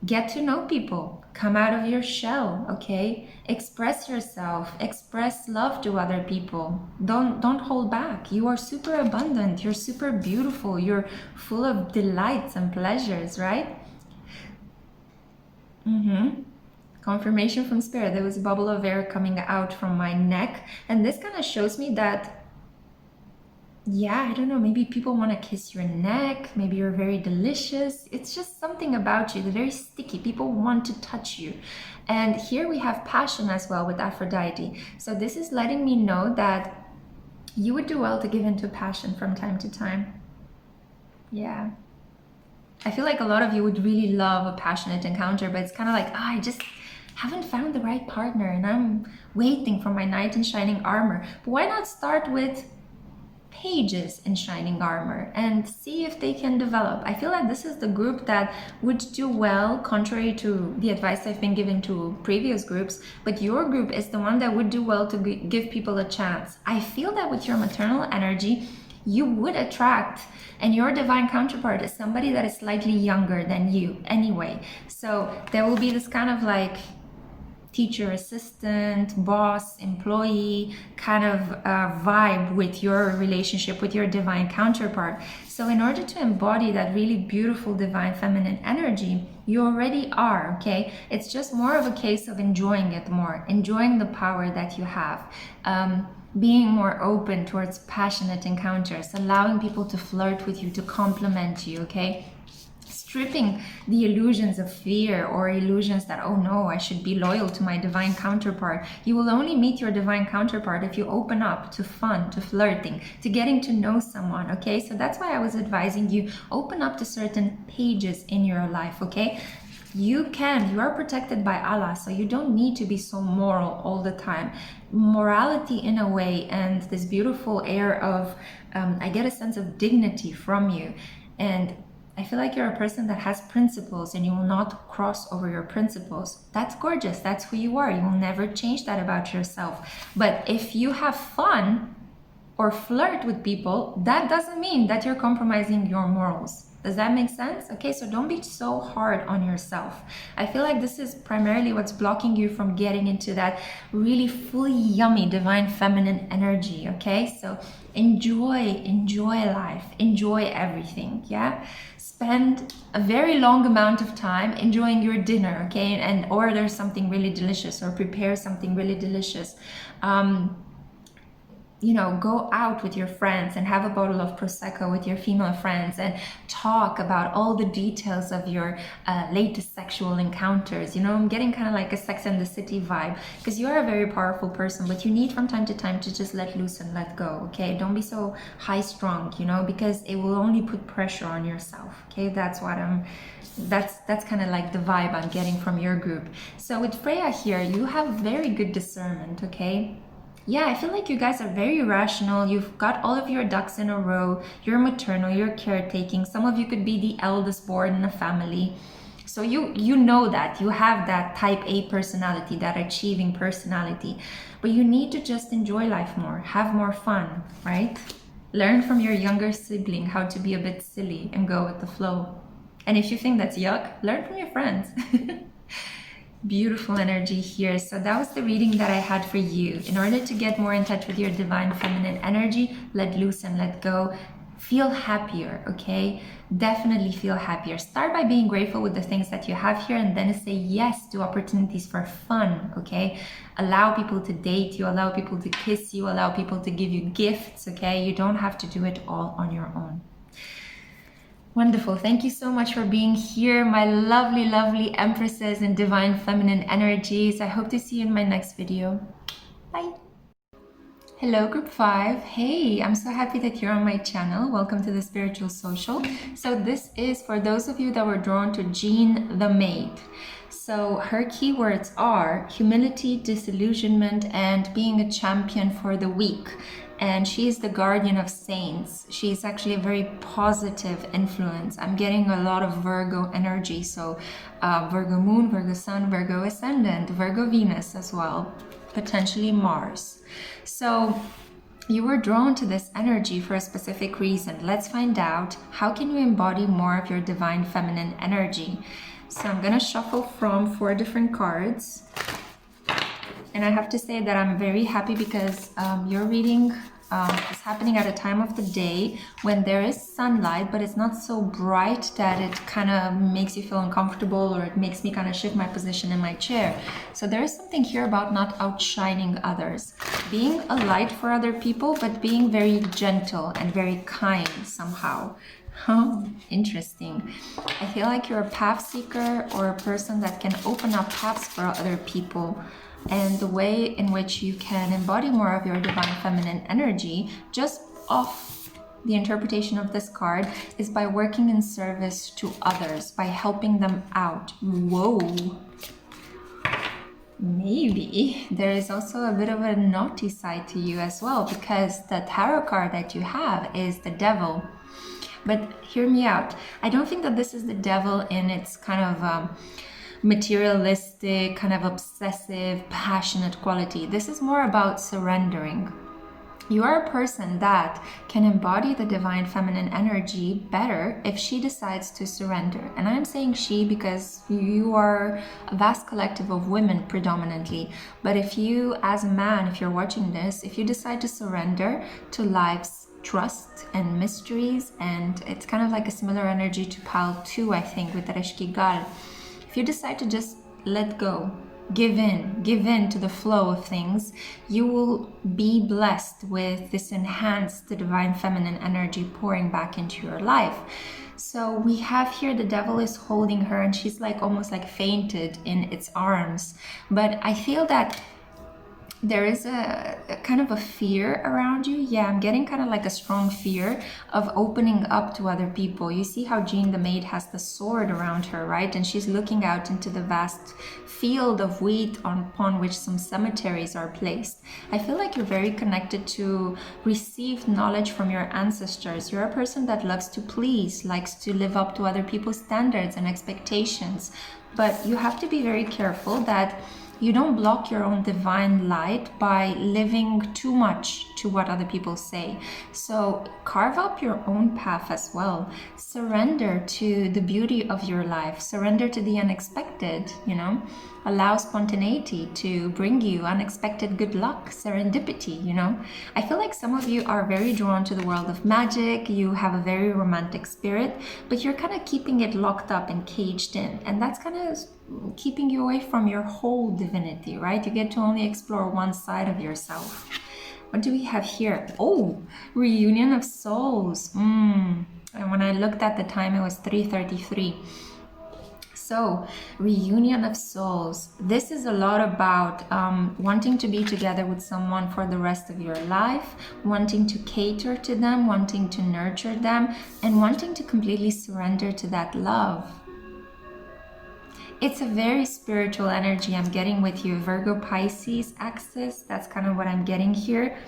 Get to know people. Come out of your shell, okay? Express yourself. Express love to other people. Don't hold back. You are super abundant. You're super beautiful. You're full of delights and pleasures, right? Confirmation from Spirit. There was a bubble of air coming out from my neck. And this kind of shows me that, yeah, I don't know, maybe people want to kiss your neck. Maybe you're very delicious. It's just something about you. They're very sticky. People want to touch you. And here we have passion as well with Aphrodite. So this is letting me know that you would do well to give into passion from time to time. Yeah. I feel like a lot of you would really love a passionate encounter, but it's kind of like, I just haven't found the right partner and I'm waiting for my knight in shining armor. But why not start with pages in shining armor and see if they can develop? I feel like this is the group that would do well, contrary to the advice I've been given to previous groups, but your group is the one that would do well to give people a chance. I feel that with your maternal energy, you would attract, and your divine counterpart is somebody that is slightly younger than you anyway. So there will be this kind of like teacher, assistant, boss, employee kind of vibe with your relationship with your divine counterpart. So in order to embody that really beautiful divine feminine energy, you already are, okay? It's just more of a case of enjoying it more, enjoying the power that you have. Being more open towards passionate encounters, allowing people to flirt with you, to compliment you, okay? Stripping the illusions of fear or illusions that, oh no, I should be loyal to my divine counterpart. You will only meet your divine counterpart if you open up to fun, to flirting, to getting to know someone, okay? So that's why I was advising you, open up to certain pages in your life, okay? you are protected by Allah, so you don't need to be so moral all the time. Morality in a way, and this beautiful air of I get a sense of dignity from you, and I feel like you're a person that has principles and you will not cross over your principles. That's gorgeous. That's who you are. You will never change that about yourself. But if you have fun or flirt with people, that doesn't mean that you're compromising your morals. Does that make sense? Okay, so don't be so hard on yourself. I feel like this is primarily what's blocking you from getting into that really fully yummy divine feminine energy, okay? So enjoy life, enjoy everything, yeah? Spend a very long amount of time enjoying your dinner, okay? And order something really delicious or prepare something really delicious. You know, go out with your friends and have a bottle of Prosecco with your female friends and talk about all the details of your latest sexual encounters. You know, I'm getting kind of like a Sex and the City vibe, because you are a very powerful person, but you need from time to time to just let loose and let go, okay? Don't be so high-strung, you know, because it will only put pressure on yourself, okay? That's what that's kind of like the vibe I'm getting from your group. So with Freya here, you have very good discernment, okay? Yeah, I feel like you guys are very rational. You've got all of your ducks in a row. You're maternal, you're caretaking. Some of you could be the eldest born in a family. So you know that. You have that type A personality, that achieving personality. But you need to just enjoy life more, have more fun, right? Learn from your younger sibling how to be a bit silly and go with the flow. And if you think that's yuck, learn from your friends. Beautiful energy here. So that was the reading that I had for you. In order to get more in touch with your divine feminine energy, let loose and let go. Feel happier, okay? Definitely feel happier. Start by being grateful with the things that you have here, and then say yes to opportunities for fun, okay? Allow people to date you, allow people to kiss you, allow people to give you gifts, okay? You don't have to do it all on your own. Wonderful. Thank you so much for being here, my lovely, lovely Empresses and divine feminine energies. I hope to see you in my next video. Bye. Hello, group 5. Hey, I'm so happy that you're on my channel. Welcome to the Spiritual Social. So this is for those of you that were drawn to Jeanne the Maid. So her keywords are humility, disillusionment, and being a champion for the weak. And she is the guardian of saints. She's actually a very positive influence. I'm getting a lot of Virgo energy. So Virgo Moon, Virgo Sun, Virgo Ascendant, Virgo Venus as well, potentially Mars. So you were drawn to this energy for a specific reason. Let's find out, how can you embody more of your divine feminine energy? So I'm gonna shuffle from 4 different cards. And I have to say that I'm very happy because your reading is happening at a time of the day when there is sunlight, but it's not so bright that it kind of makes you feel uncomfortable, or it makes me kind of shift my position in my chair. So there is something here about not outshining others, being a light for other people, but being very gentle and very kind somehow. Huh, interesting. I feel like you're a path seeker, or a person that can open up paths for other people. And the way in which you can embody more of your divine feminine energy, just off the interpretation of this card, is by working in service to others, by helping them out. Whoa. Maybe there is also a bit of a naughty side to you as well, because the tarot card that you have is the Devil. But hear me out. I don't think that this is the devil in its kind of materialistic, kind of obsessive, passionate quality. This is more about surrendering. You are a person that can embody the divine feminine energy better if she decides to surrender. And I'm saying she because you are a vast collective of women predominantly. But if you, as a man, if you're watching this, if you decide to surrender to life's trust and mysteries, and it's kind of like a similar energy to Pile 2, I think, with Ereshkigal. If you decide to just let go, give in to the flow of things, you will be blessed with this enhanced divine feminine energy pouring back into your life. So we have here the devil is holding her, and she's like almost like fainted in its arms. But I feel that there is a kind of a fear around you. Yeah, I'm getting kind of like a strong fear of opening up to other people. You see how Jeanne the Maid has the sword around her, right? And she's looking out into the vast field of wheat upon which some cemeteries are placed. I feel like you're very connected to receive knowledge from your ancestors. You're a person that loves to please, likes to live up to other people's standards and expectations. But you have to be very careful that you don't block your own divine light by living too much to what other people say. So carve up your own path as well. Surrender to the beauty of your life. Surrender to the unexpected, you know. Allow spontaneity to bring you unexpected good luck, serendipity, you know. I feel like some of you are very drawn to the world of magic. You have a very romantic spirit, but you're kind of keeping it locked up and caged in. And that's kind of keeping you away from your whole divinity, right? You get to only explore one side of yourself. What do we have here? Oh, reunion of souls. And when I looked at the time, it was 3:33. So, reunion of souls. This is a lot about wanting to be together with someone for the rest of your life, wanting to cater to them, wanting to nurture them, and wanting to completely surrender to that love. It's a very spiritual energy I'm getting with you. Virgo Pisces axis, that's kind of what I'm getting here.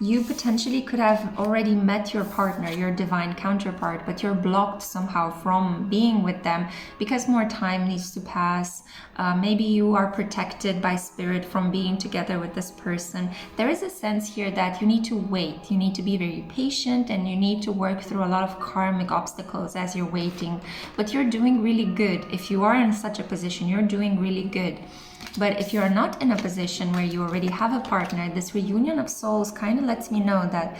You potentially could have already met your partner, your divine counterpart, but you're blocked somehow from being with them because more time needs to pass. Maybe you are protected by spirit from being together with this person. There is a sense here that you need to wait. You need to be very patient and you need to work through a lot of karmic obstacles as you're waiting. But you're doing really good. If you are in such a position, you're doing really good. But if you're not in a position where you already have a partner, this reunion of souls kind of lets me know that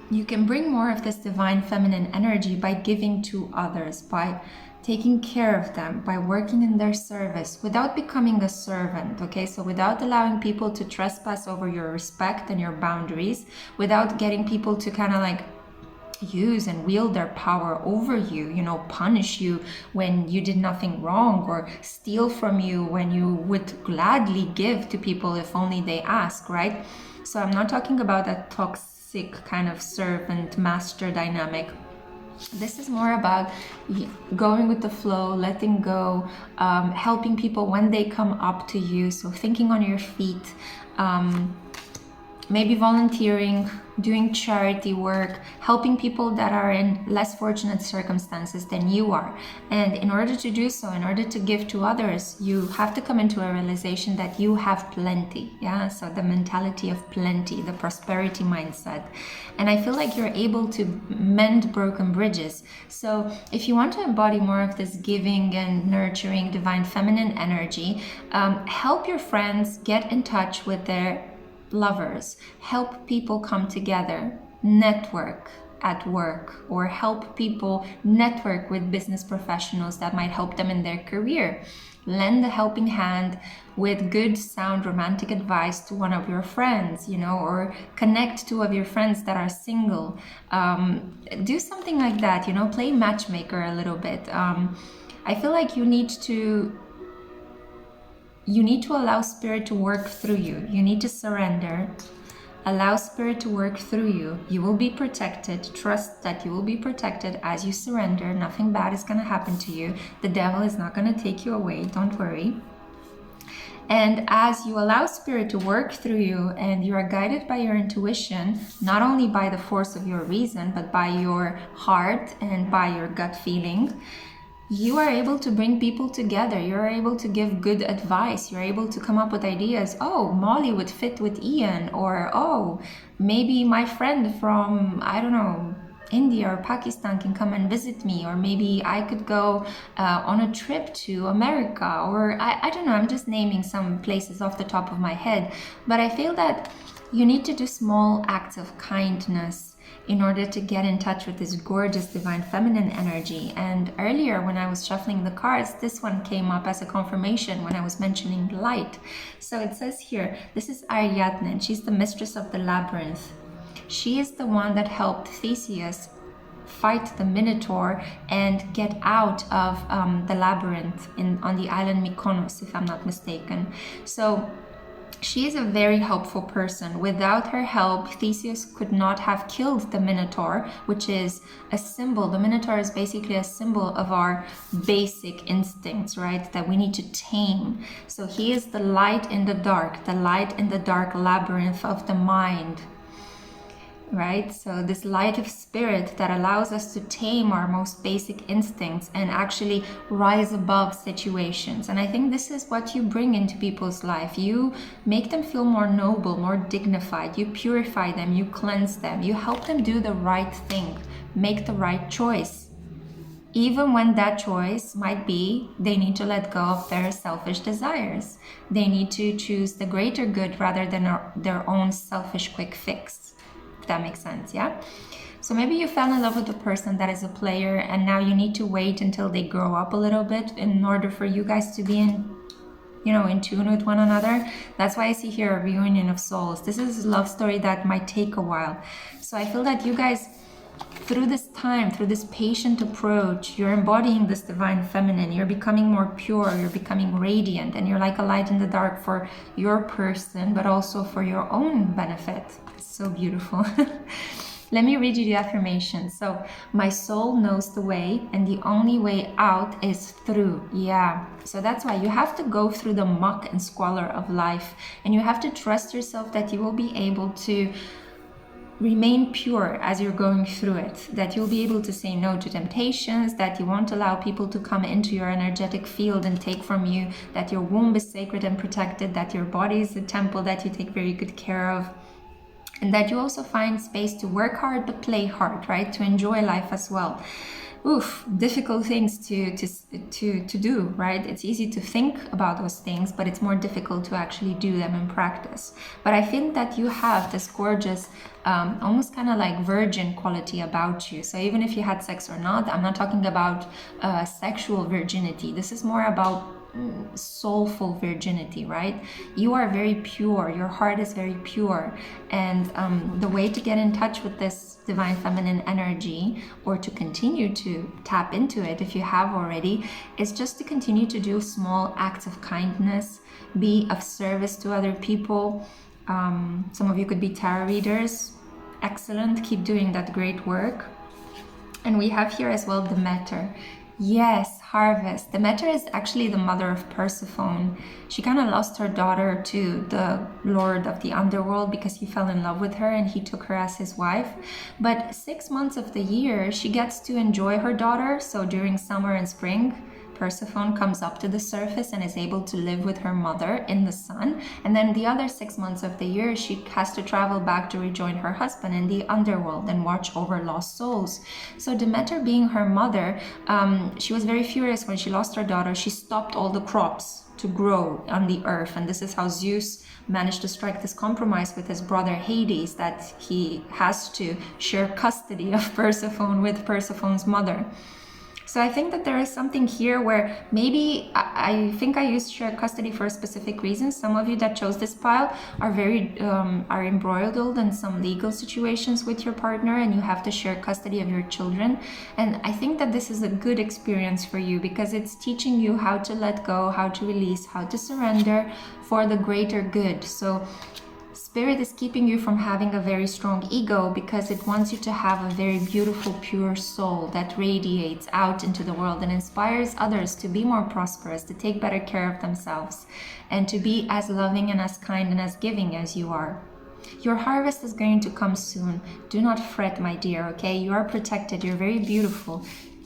you can bring more of this divine feminine energy by giving to others, by taking care of them, by working in their service without becoming a servant, okay? So without allowing people to trespass over your respect and your boundaries, without getting people to kind of like use and wield their power over you, you know, punish you when you did nothing wrong or steal from you when you would gladly give to people if only they ask, right? So I'm not talking about that toxic kind of servant master dynamic. This is more about going with the flow, letting go, helping people when they come up to you. So thinking on your feet, maybe volunteering, doing charity work, helping people that are in less fortunate circumstances than you are. And in order to do so, in order to give to others, you have to come into a realization that you have plenty. Yeah, so the mentality of plenty, the prosperity mindset. And I feel like you're able to mend broken bridges. So if you want to embody more of this giving and nurturing divine feminine energy, help your friends get in touch with their lovers, help people come together, network at work, or help people network with business professionals that might help them in their career. Lend a helping hand with good, sound, romantic advice to one of your friends, you know, or connect two of your friends that are single. Do something like that, you know, play matchmaker a little bit. I feel like you need to allow spirit to work through you. You need to surrender. Allow spirit to work through you. You will be protected. Trust that you will be protected as you surrender. Nothing bad is going to happen to you. The devil is not going to take you away. Don't worry. And as you allow spirit to work through you and you are guided by your intuition, not only by the force of your reason, but by your heart and by your gut feeling, you are able to bring people together. You're able to give good advice. You're able to come up with ideas. Oh, Molly would fit with Ian. Or, oh, maybe my friend from, I don't know, India or Pakistan can come and visit me. Or maybe I could go on a trip to America. Or I don't know, I'm just naming some places off the top of my head. But I feel that you need to do small acts of kindness in order to get in touch with this gorgeous divine feminine energy. And earlier when I was shuffling the cards, this one came up as a confirmation when I was mentioning light. So it says here, this is Ariadne, and she's the mistress of the labyrinth. She is the one that helped Theseus fight the Minotaur and get out of the labyrinth on the island Mykonos, if I'm not mistaken. So She is a very helpful person. Without her help, Theseus could not have killed the Minotaur, which is a symbol. The Minotaur is basically a symbol of our basic instincts, right? That we need to tame. So he is the light in the dark labyrinth of the mind, right? So this light of spirit that allows us to tame our most basic instincts and actually rise above situations. And I think this is what you bring into people's life. You make them feel more noble, more dignified. You purify them, you cleanse them, you help them do the right thing, make the right choice. Even when that choice might be they need to let go of their selfish desires. They need to choose the greater good rather than their own selfish quick fix. If that makes sense, yeah? So maybe you fell in love with a person that is a player and now you need to wait until they grow up a little bit in order for you guys to be in tune with one another. That's why I see here a reunion of souls. This is a love story that might take a while. So I feel that you guys, through this time, through this patient approach, you're embodying this divine feminine. You're becoming more pure, you're becoming radiant, and you're like a light in the dark for your person, but also for your own benefit. It's so beautiful. Let me read you the affirmation. So, my soul knows the way, and the only way out is through. Yeah. So that's why you have to go through the muck and squalor of life, and you have to trust yourself that you will be able to remain pure as you're going through it, that you'll be able to say no to temptations, that you won't allow people to come into your energetic field and take from you, that your womb is sacred and protected, that your body is a temple that you take very good care of, and that you also find space to work hard but play hard, right? To enjoy life as well. Oof, difficult things to do, right? It's easy to think about those things, but it's more difficult to actually do them in practice. But I think that you have this gorgeous, almost kind of like virgin quality about you. So even if you had sex or not, I'm not talking about sexual virginity. This is more about soulful virginity, right? You are very pure, your heart is very pure, and the way to get in touch with this divine feminine energy, or to continue to tap into it if you have already, is just to continue to do small acts of kindness, be of service to other people. Some of you could be tarot readers. Excellent, keep doing that great work. And we have here as well Demeter. Yes, harvest. Demeter is actually the mother of Persephone. She kind of lost her daughter to the lord of the underworld because he fell in love with her and he took her as his wife. But 6 months of the year, she gets to enjoy her daughter. So during summer and spring, Persephone comes up to the surface and is able to live with her mother in the sun. And then the other 6 months of the year, she has to travel back to rejoin her husband in the underworld and watch over lost souls. So Demeter, being her mother, she was very furious when she lost her daughter. She stopped all the crops to grow on the earth. And this is how Zeus managed to strike this compromise with his brother Hades, that he has to share custody of Persephone with Persephone's mother. So I think that there is something here where maybe I think I used share custody for a specific reason. Some of you that chose this pile are are embroiled in some legal situations with your partner, and you have to share custody of your children. And I think that this is a good experience for you because it's teaching you how to let go, how to release, how to surrender for the greater good. So Spirit is keeping you from having a very strong ego because it wants you to have a very beautiful, pure soul that radiates out into the world and inspires others to be more prosperous, to take better care of themselves, and to be as loving and as kind and as giving as you are. Your harvest is going to come soon. Do not fret, my dear, okay? You are protected. You're very beautiful.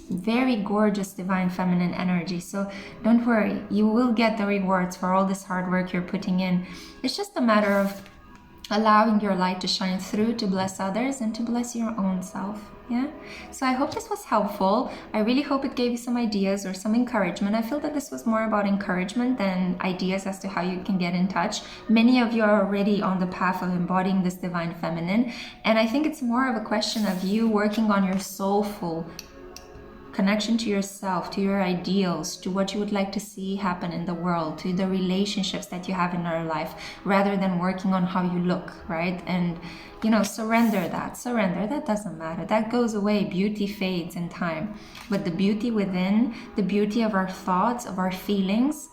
Very gorgeous divine feminine energy. So don't worry. You will get the rewards for all this hard work you're putting in. It's just a matter of allowing your light to shine through to bless others and to bless your own self. Yeah. So I hope this was helpful. I really hope it gave you some ideas or some encouragement. I feel that this was more about encouragement than ideas as to how you can get in touch. Many of you are already on the path of embodying this divine feminine. And I think it's more of a question of you working on your soulful connection to yourself, to your ideals, to what you would like to see happen in the world, to the relationships that you have in your life, rather than working on how you look, right? And, you know, surrender that doesn't matter. That goes away. Beauty fades in time. But the beauty within, the beauty of our thoughts, of our feelings,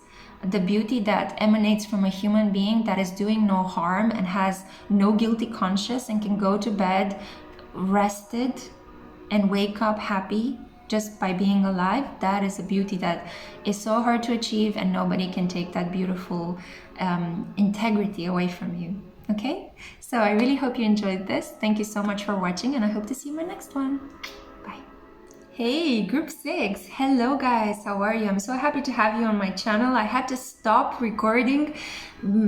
the beauty that emanates from a human being that is doing no harm and has no guilty conscience and can go to bed rested and wake up happy just by being alive. That is a beauty that is so hard to achieve, and nobody can take that beautiful integrity away from you. Okay, so I really hope you enjoyed this. Thank you so much for watching, and I hope to see you in my next one. Bye. Hey, group 6. Hello guys, how are you? I'm so happy to have you on my channel. I had to stop recording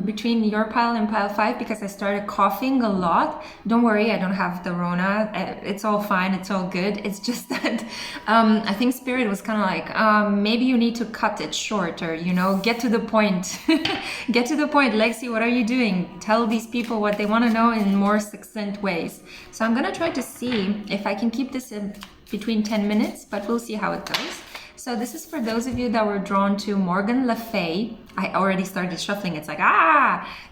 between your pile and pile 5 because I started coughing a lot. Don't worry, I don't have the Rona. It's all fine, it's all good. It's just that I think Spirit was kind of like, maybe you need to cut it shorter, you know, get to the point. Get to the point. Lexi, what are you doing? Tell these people what they want to know in more succinct ways. So I'm gonna try to see if I can keep this in between 10 minutes, but we'll see how it goes. So this is for those of you that were drawn to Morgan Le Fay. I already started shuffling. It's like,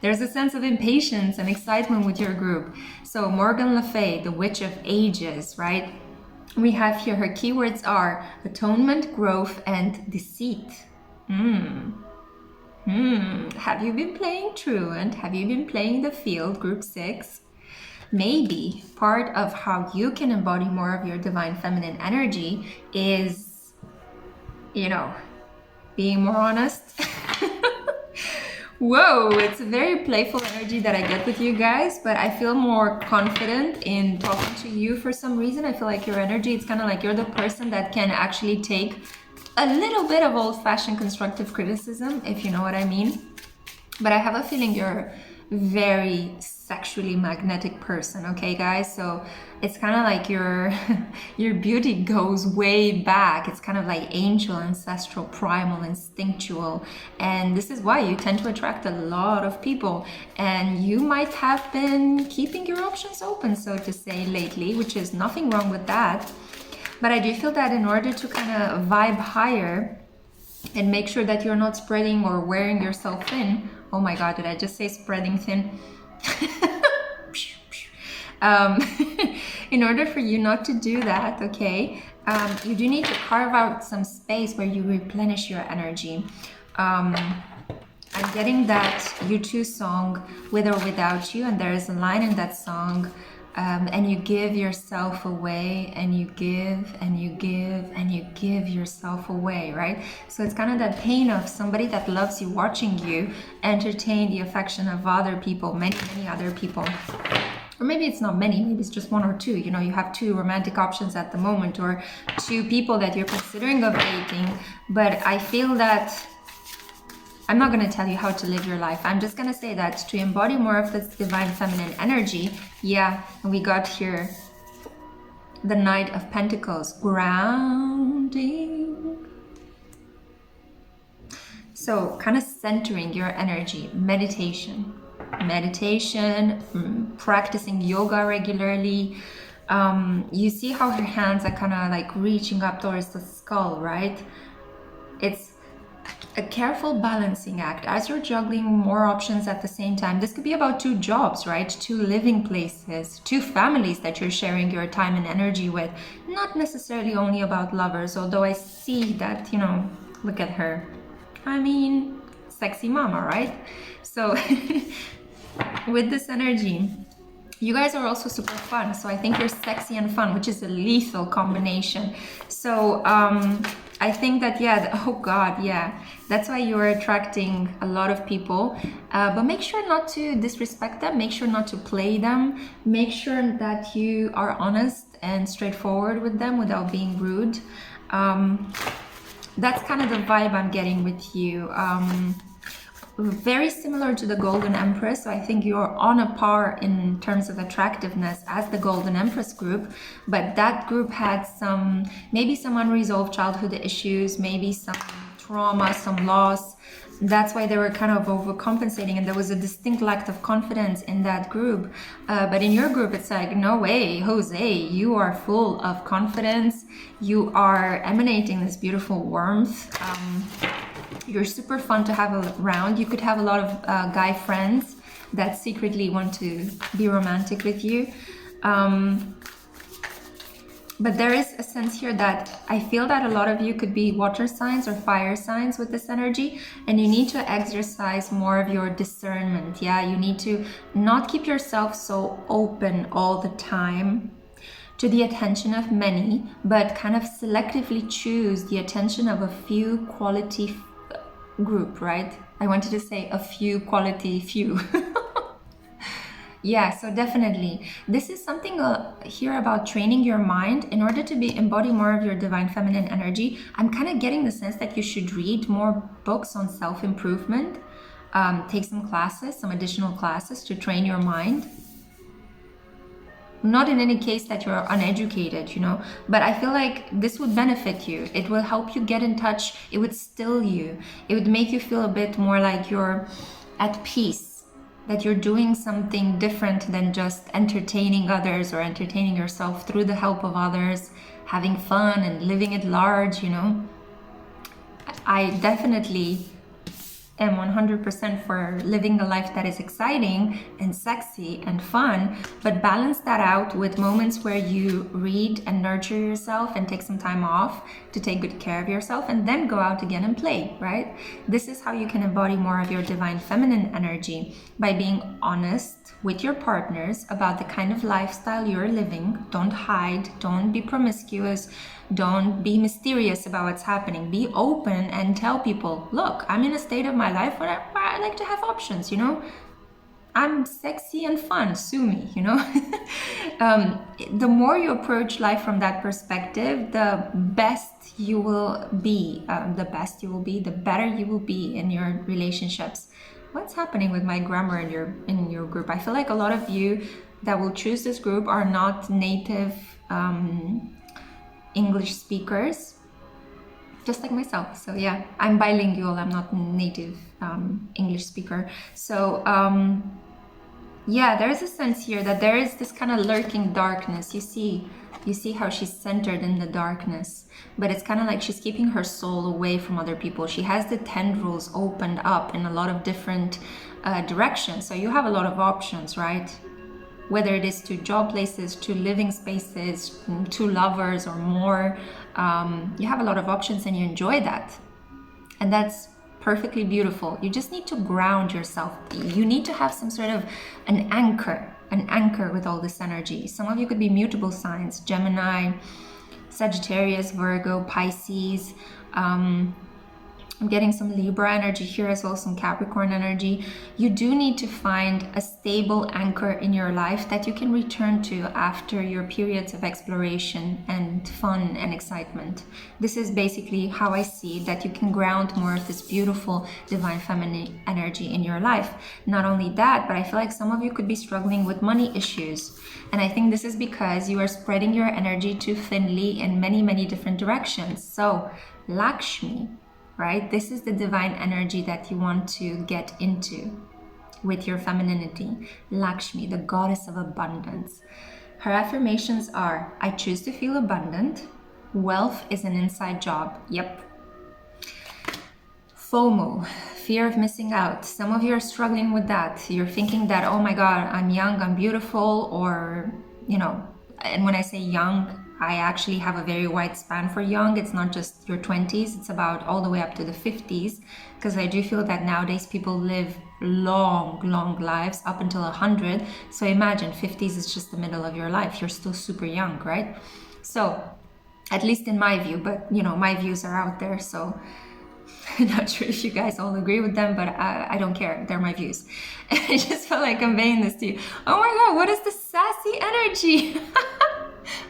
there's a sense of impatience and excitement with your group. So Morgan Le Fay, the Witch of Ages, right? We have here, her keywords are atonement, growth, and deceit. Have you been playing truant? Have you been playing the field, group 6? Maybe part of how you can embody more of your divine feminine energy is, you know, being more honest. Whoa, it's a very playful energy that I get with you guys, but I feel more confident in talking to you for some reason. I feel like your energy, it's kind of like you're the person that can actually take a little bit of old-fashioned constructive criticism, if you know what I mean. But I have a feeling you're very sexually magnetic person, okay guys? So it's kind of like your beauty goes way back. It's kind of like angel, ancestral, primal, instinctual, and this is why you tend to attract a lot of people. And you might have been keeping your options open, so to say, lately, which is nothing wrong with that. But I do feel that in order to kind of vibe higher and make sure that you're not spreading or wearing yourself thin. Oh my god, did I just say spreading thin? In order for you not to do that, okay, you do need to carve out some space where you replenish your energy. I'm getting that U2 song, With or Without You, and there is a line in that song, and you give yourself away, and you give, and you give, and you give yourself away, right? So it's kind of that pain of somebody that loves you watching you entertain the affection of other people, many other people. Or maybe it's not many, maybe it's just one or two. You know, you have 2 romantic options at the moment, or 2 people that you're considering of dating. But I feel that I'm not going to tell you how to live your life. I'm just going to say that to embody more of this divine feminine energy, yeah, we got here the Knight of Pentacles, grounding. So kind of centering your energy, meditation, practicing yoga regularly. You see how her hands are kind of like reaching up towards the skull, right? It's a careful balancing act as you're juggling more options at the same time. This could be about 2 jobs, right? 2 living places, 2 families that you're sharing your time and energy with. Not necessarily only about lovers, although I see that, you know, look at her. I mean, sexy mama, right? So with this energy, you guys are also super fun. So I think you're sexy and fun, which is a lethal combination. So I think that, yeah, oh god, yeah, that's why you're attracting a lot of people. But make sure not to disrespect them, make sure not to play them, make sure that you are honest and straightforward with them without being rude. That's kind of the vibe I'm getting with you. Very similar to the Golden Empress, so I think you're on a par in terms of attractiveness as the Golden Empress group, but that group had maybe some unresolved childhood issues, maybe some trauma, some loss. That's why they were kind of overcompensating, and there was a distinct lack of confidence in that group. But in your group, it's like, no way, Jose, you are full of confidence. You are emanating this beautiful warmth. You're super fun to have around. You could have a lot of guy friends that secretly want to be romantic with you. But there is a sense here that I feel that a lot of you could be water signs or fire signs with this energy, and you need to exercise more of your discernment. Yeah, you need to not keep yourself so open all the time to the attention of many, but kind of selectively choose the attention of a few quality group, right? I wanted to say a few quality few. Yeah, so definitely. This is something here about training your mind in order to embody more of your divine feminine energy. I'm kind of getting the sense that you should read more books on self-improvement, take some classes, some additional classes to train your mind. Not in any case that you're uneducated, you know, but I feel like this would benefit you. It will help you get in touch. It would still you. It would make you feel a bit more like you're at peace, that you're doing something different than just entertaining others or entertaining yourself through the help of others, having fun and living at large, you know. I definitely am 100% for living a life that is exciting and sexy and fun, but balance that out with moments where you read and nurture yourself and take some time off to take good care of yourself and then go out again and play, right? This is how you can embody more of your divine feminine energy, by being honest with your partners about the kind of lifestyle you're living. Don't hide, don't be promiscuous, don't be mysterious about what's happening. Be open and tell people, look, I'm in a state of my life where I like to have options, you know? I'm sexy and fun, sue me, you know? The more you approach life from that perspective, the best you will be. The better you will be in your relationships. What's happening with my grammar in your group? I feel like a lot of you that will choose this group are not native English speakers, just like myself. So yeah, I'm bilingual. I'm not native English speaker. So yeah, there is a sense here that there is this kind of lurking darkness. You see how she's centered in the darkness, but it's kind of like she's keeping her soul away from other people. She has the tendrils opened up in a lot of different directions. So you have a lot of options, right? Whether it is to job places, to living spaces, to lovers or more, you have a lot of options and you enjoy that. And that's perfectly beautiful. You just need to ground yourself. You need to have some sort of an anchor with all this energy. Some of you could be mutable signs: Gemini, Sagittarius, Virgo, Pisces. I'm getting some Libra energy here as well, some Capricorn energy. You do need to find a stable anchor in your life that you can return to after your periods of exploration and fun and excitement. This is basically how I see that you can ground more of this beautiful divine feminine energy in your life. Not only that, but I feel like some of you could be struggling with money issues. And I think this is because you are spreading your energy too thinly in many, many different directions. So Lakshmi, right? This is the divine energy that you want to get into with your femininity. Lakshmi, the goddess of abundance. Her affirmations are: I choose to feel abundant. Wealth is an inside job. Yep. FOMO, fear of missing out. Some of you are struggling with that. You're thinking that, oh my God, I'm young, I'm beautiful, or, you know, and when I say young, I actually have a very wide span for young. It's not just your 20s, it's about all the way up to the 50s, because I do feel that nowadays people live long lives up until 100. So imagine 50s is just the middle of your life. You're still super young, right? So at least in my view, but you know, my views are out there, so I'm not sure if you guys all agree with them, but I don't care. They're my views. I just felt like conveying this to you. Oh my God, what is the sassy energy?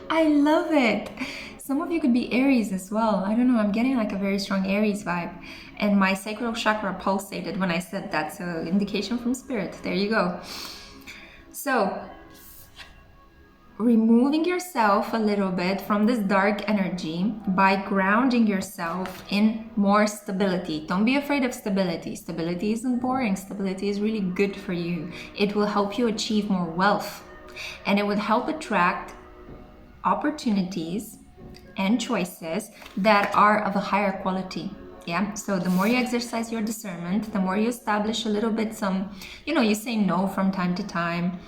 I love it. Some of you could be Aries as well. I don't know, I'm getting like a very strong Aries vibe. And my sacral chakra pulsated when I said that, so indication from spirit. There you go. So, removing yourself a little bit from this dark energy by grounding yourself in more stability. Don't be afraid of stability. Stability isn't boring. Stability is really good for you. It will help you achieve more wealth, and it would help attract opportunities and choices that are of a higher quality. Yeah, so the more you exercise your discernment, the more you establish a little bit some, you know, you say no from time to time.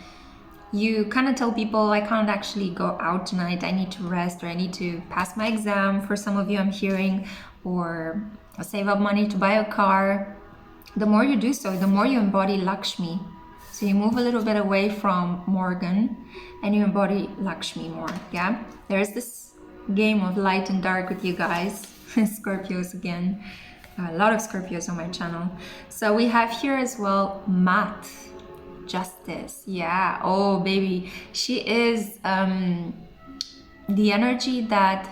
you kind of tell people, I can't actually go out tonight, I need to rest, or I need to pass my exam. For some of you I'm hearing, or save up money to buy a car. The more you do so, the more you embody Lakshmi. So you move a little bit away from Morgan and you embody Lakshmi more, yeah? There's this game of light and dark with you guys. Scorpios again. A lot of Scorpios on my channel. So we have here as well Mat, justice. Yeah, oh baby, she is the energy that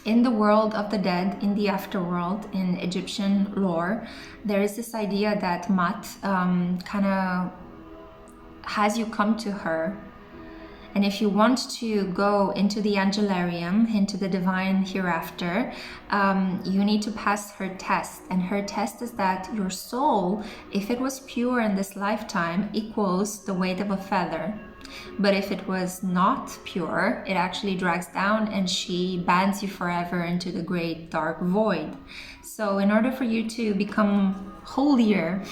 in the world of the dead, in the afterworld, in Egyptian lore, there is this idea that Mat kind of has you come to her. And if you want to go into the Angelarium, into the divine hereafter, you need to pass her test. And her test is that your soul, if it was pure in this lifetime, equals the weight of a feather. But if it was not pure, it actually drags down and she bans you forever into the great dark void. So in order for you to become holier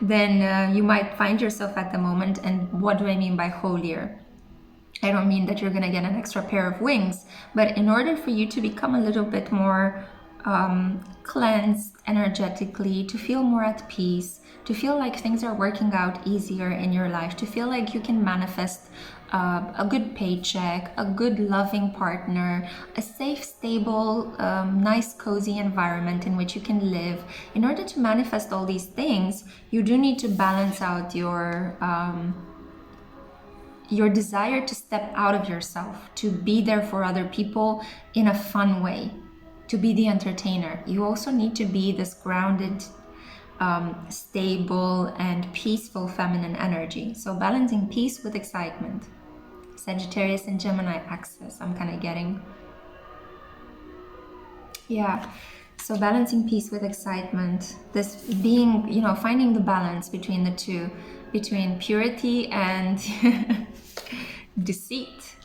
than you might find yourself at the moment, and what do I mean by holier? I don't mean that you're going to get an extra pair of wings, but in order for you to become a little bit more cleansed energetically, to feel more at peace, to feel like things are working out easier in your life, to feel like you can manifest a good paycheck, a good loving partner, a safe, stable, nice, cozy environment in which you can live. In order to manifest all these things, you do need to balance out your desire to step out of yourself, to be there for other people in a fun way, to be the entertainer. You also need to be this grounded, stable and peaceful feminine energy. So balancing peace with excitement. Sagittarius and Gemini axis, I'm kind of getting. Yeah, so balancing peace with excitement. This being, you know, finding the balance between the two, between purity and deceit.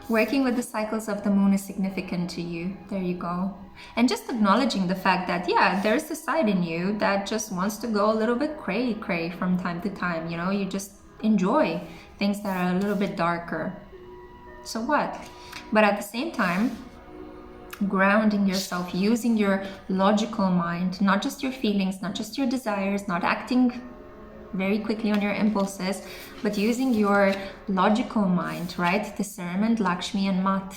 Working with the cycles of the moon is significant to you. There you go. And just acknowledging the fact that, yeah, there's a side in you that just wants to go a little bit cray-cray from time to time. You know, you just enjoy things that are a little bit darker. So what? But at the same time, grounding yourself, using your logical mind, not just your feelings, not just your desires, not acting very quickly on your impulses, but using your logical mind, right? Discernment, Lakshmi and Mat.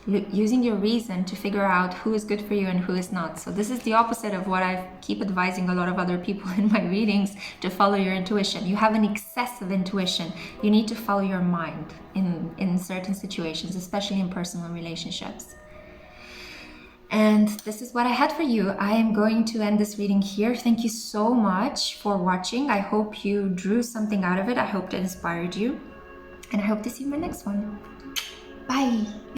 Using your reason to figure out who is good for you and who is not. So this is the opposite of what I keep advising a lot of other people in my readings, to follow your intuition. You have an excess of intuition. You need to follow your mind in certain situations, especially in personal relationships. And this is what I had for you. I am going to end this reading here. Thank you so much for watching. I hope you drew something out of it. I hope it inspired you. And I hope to see you in my next one. Bye.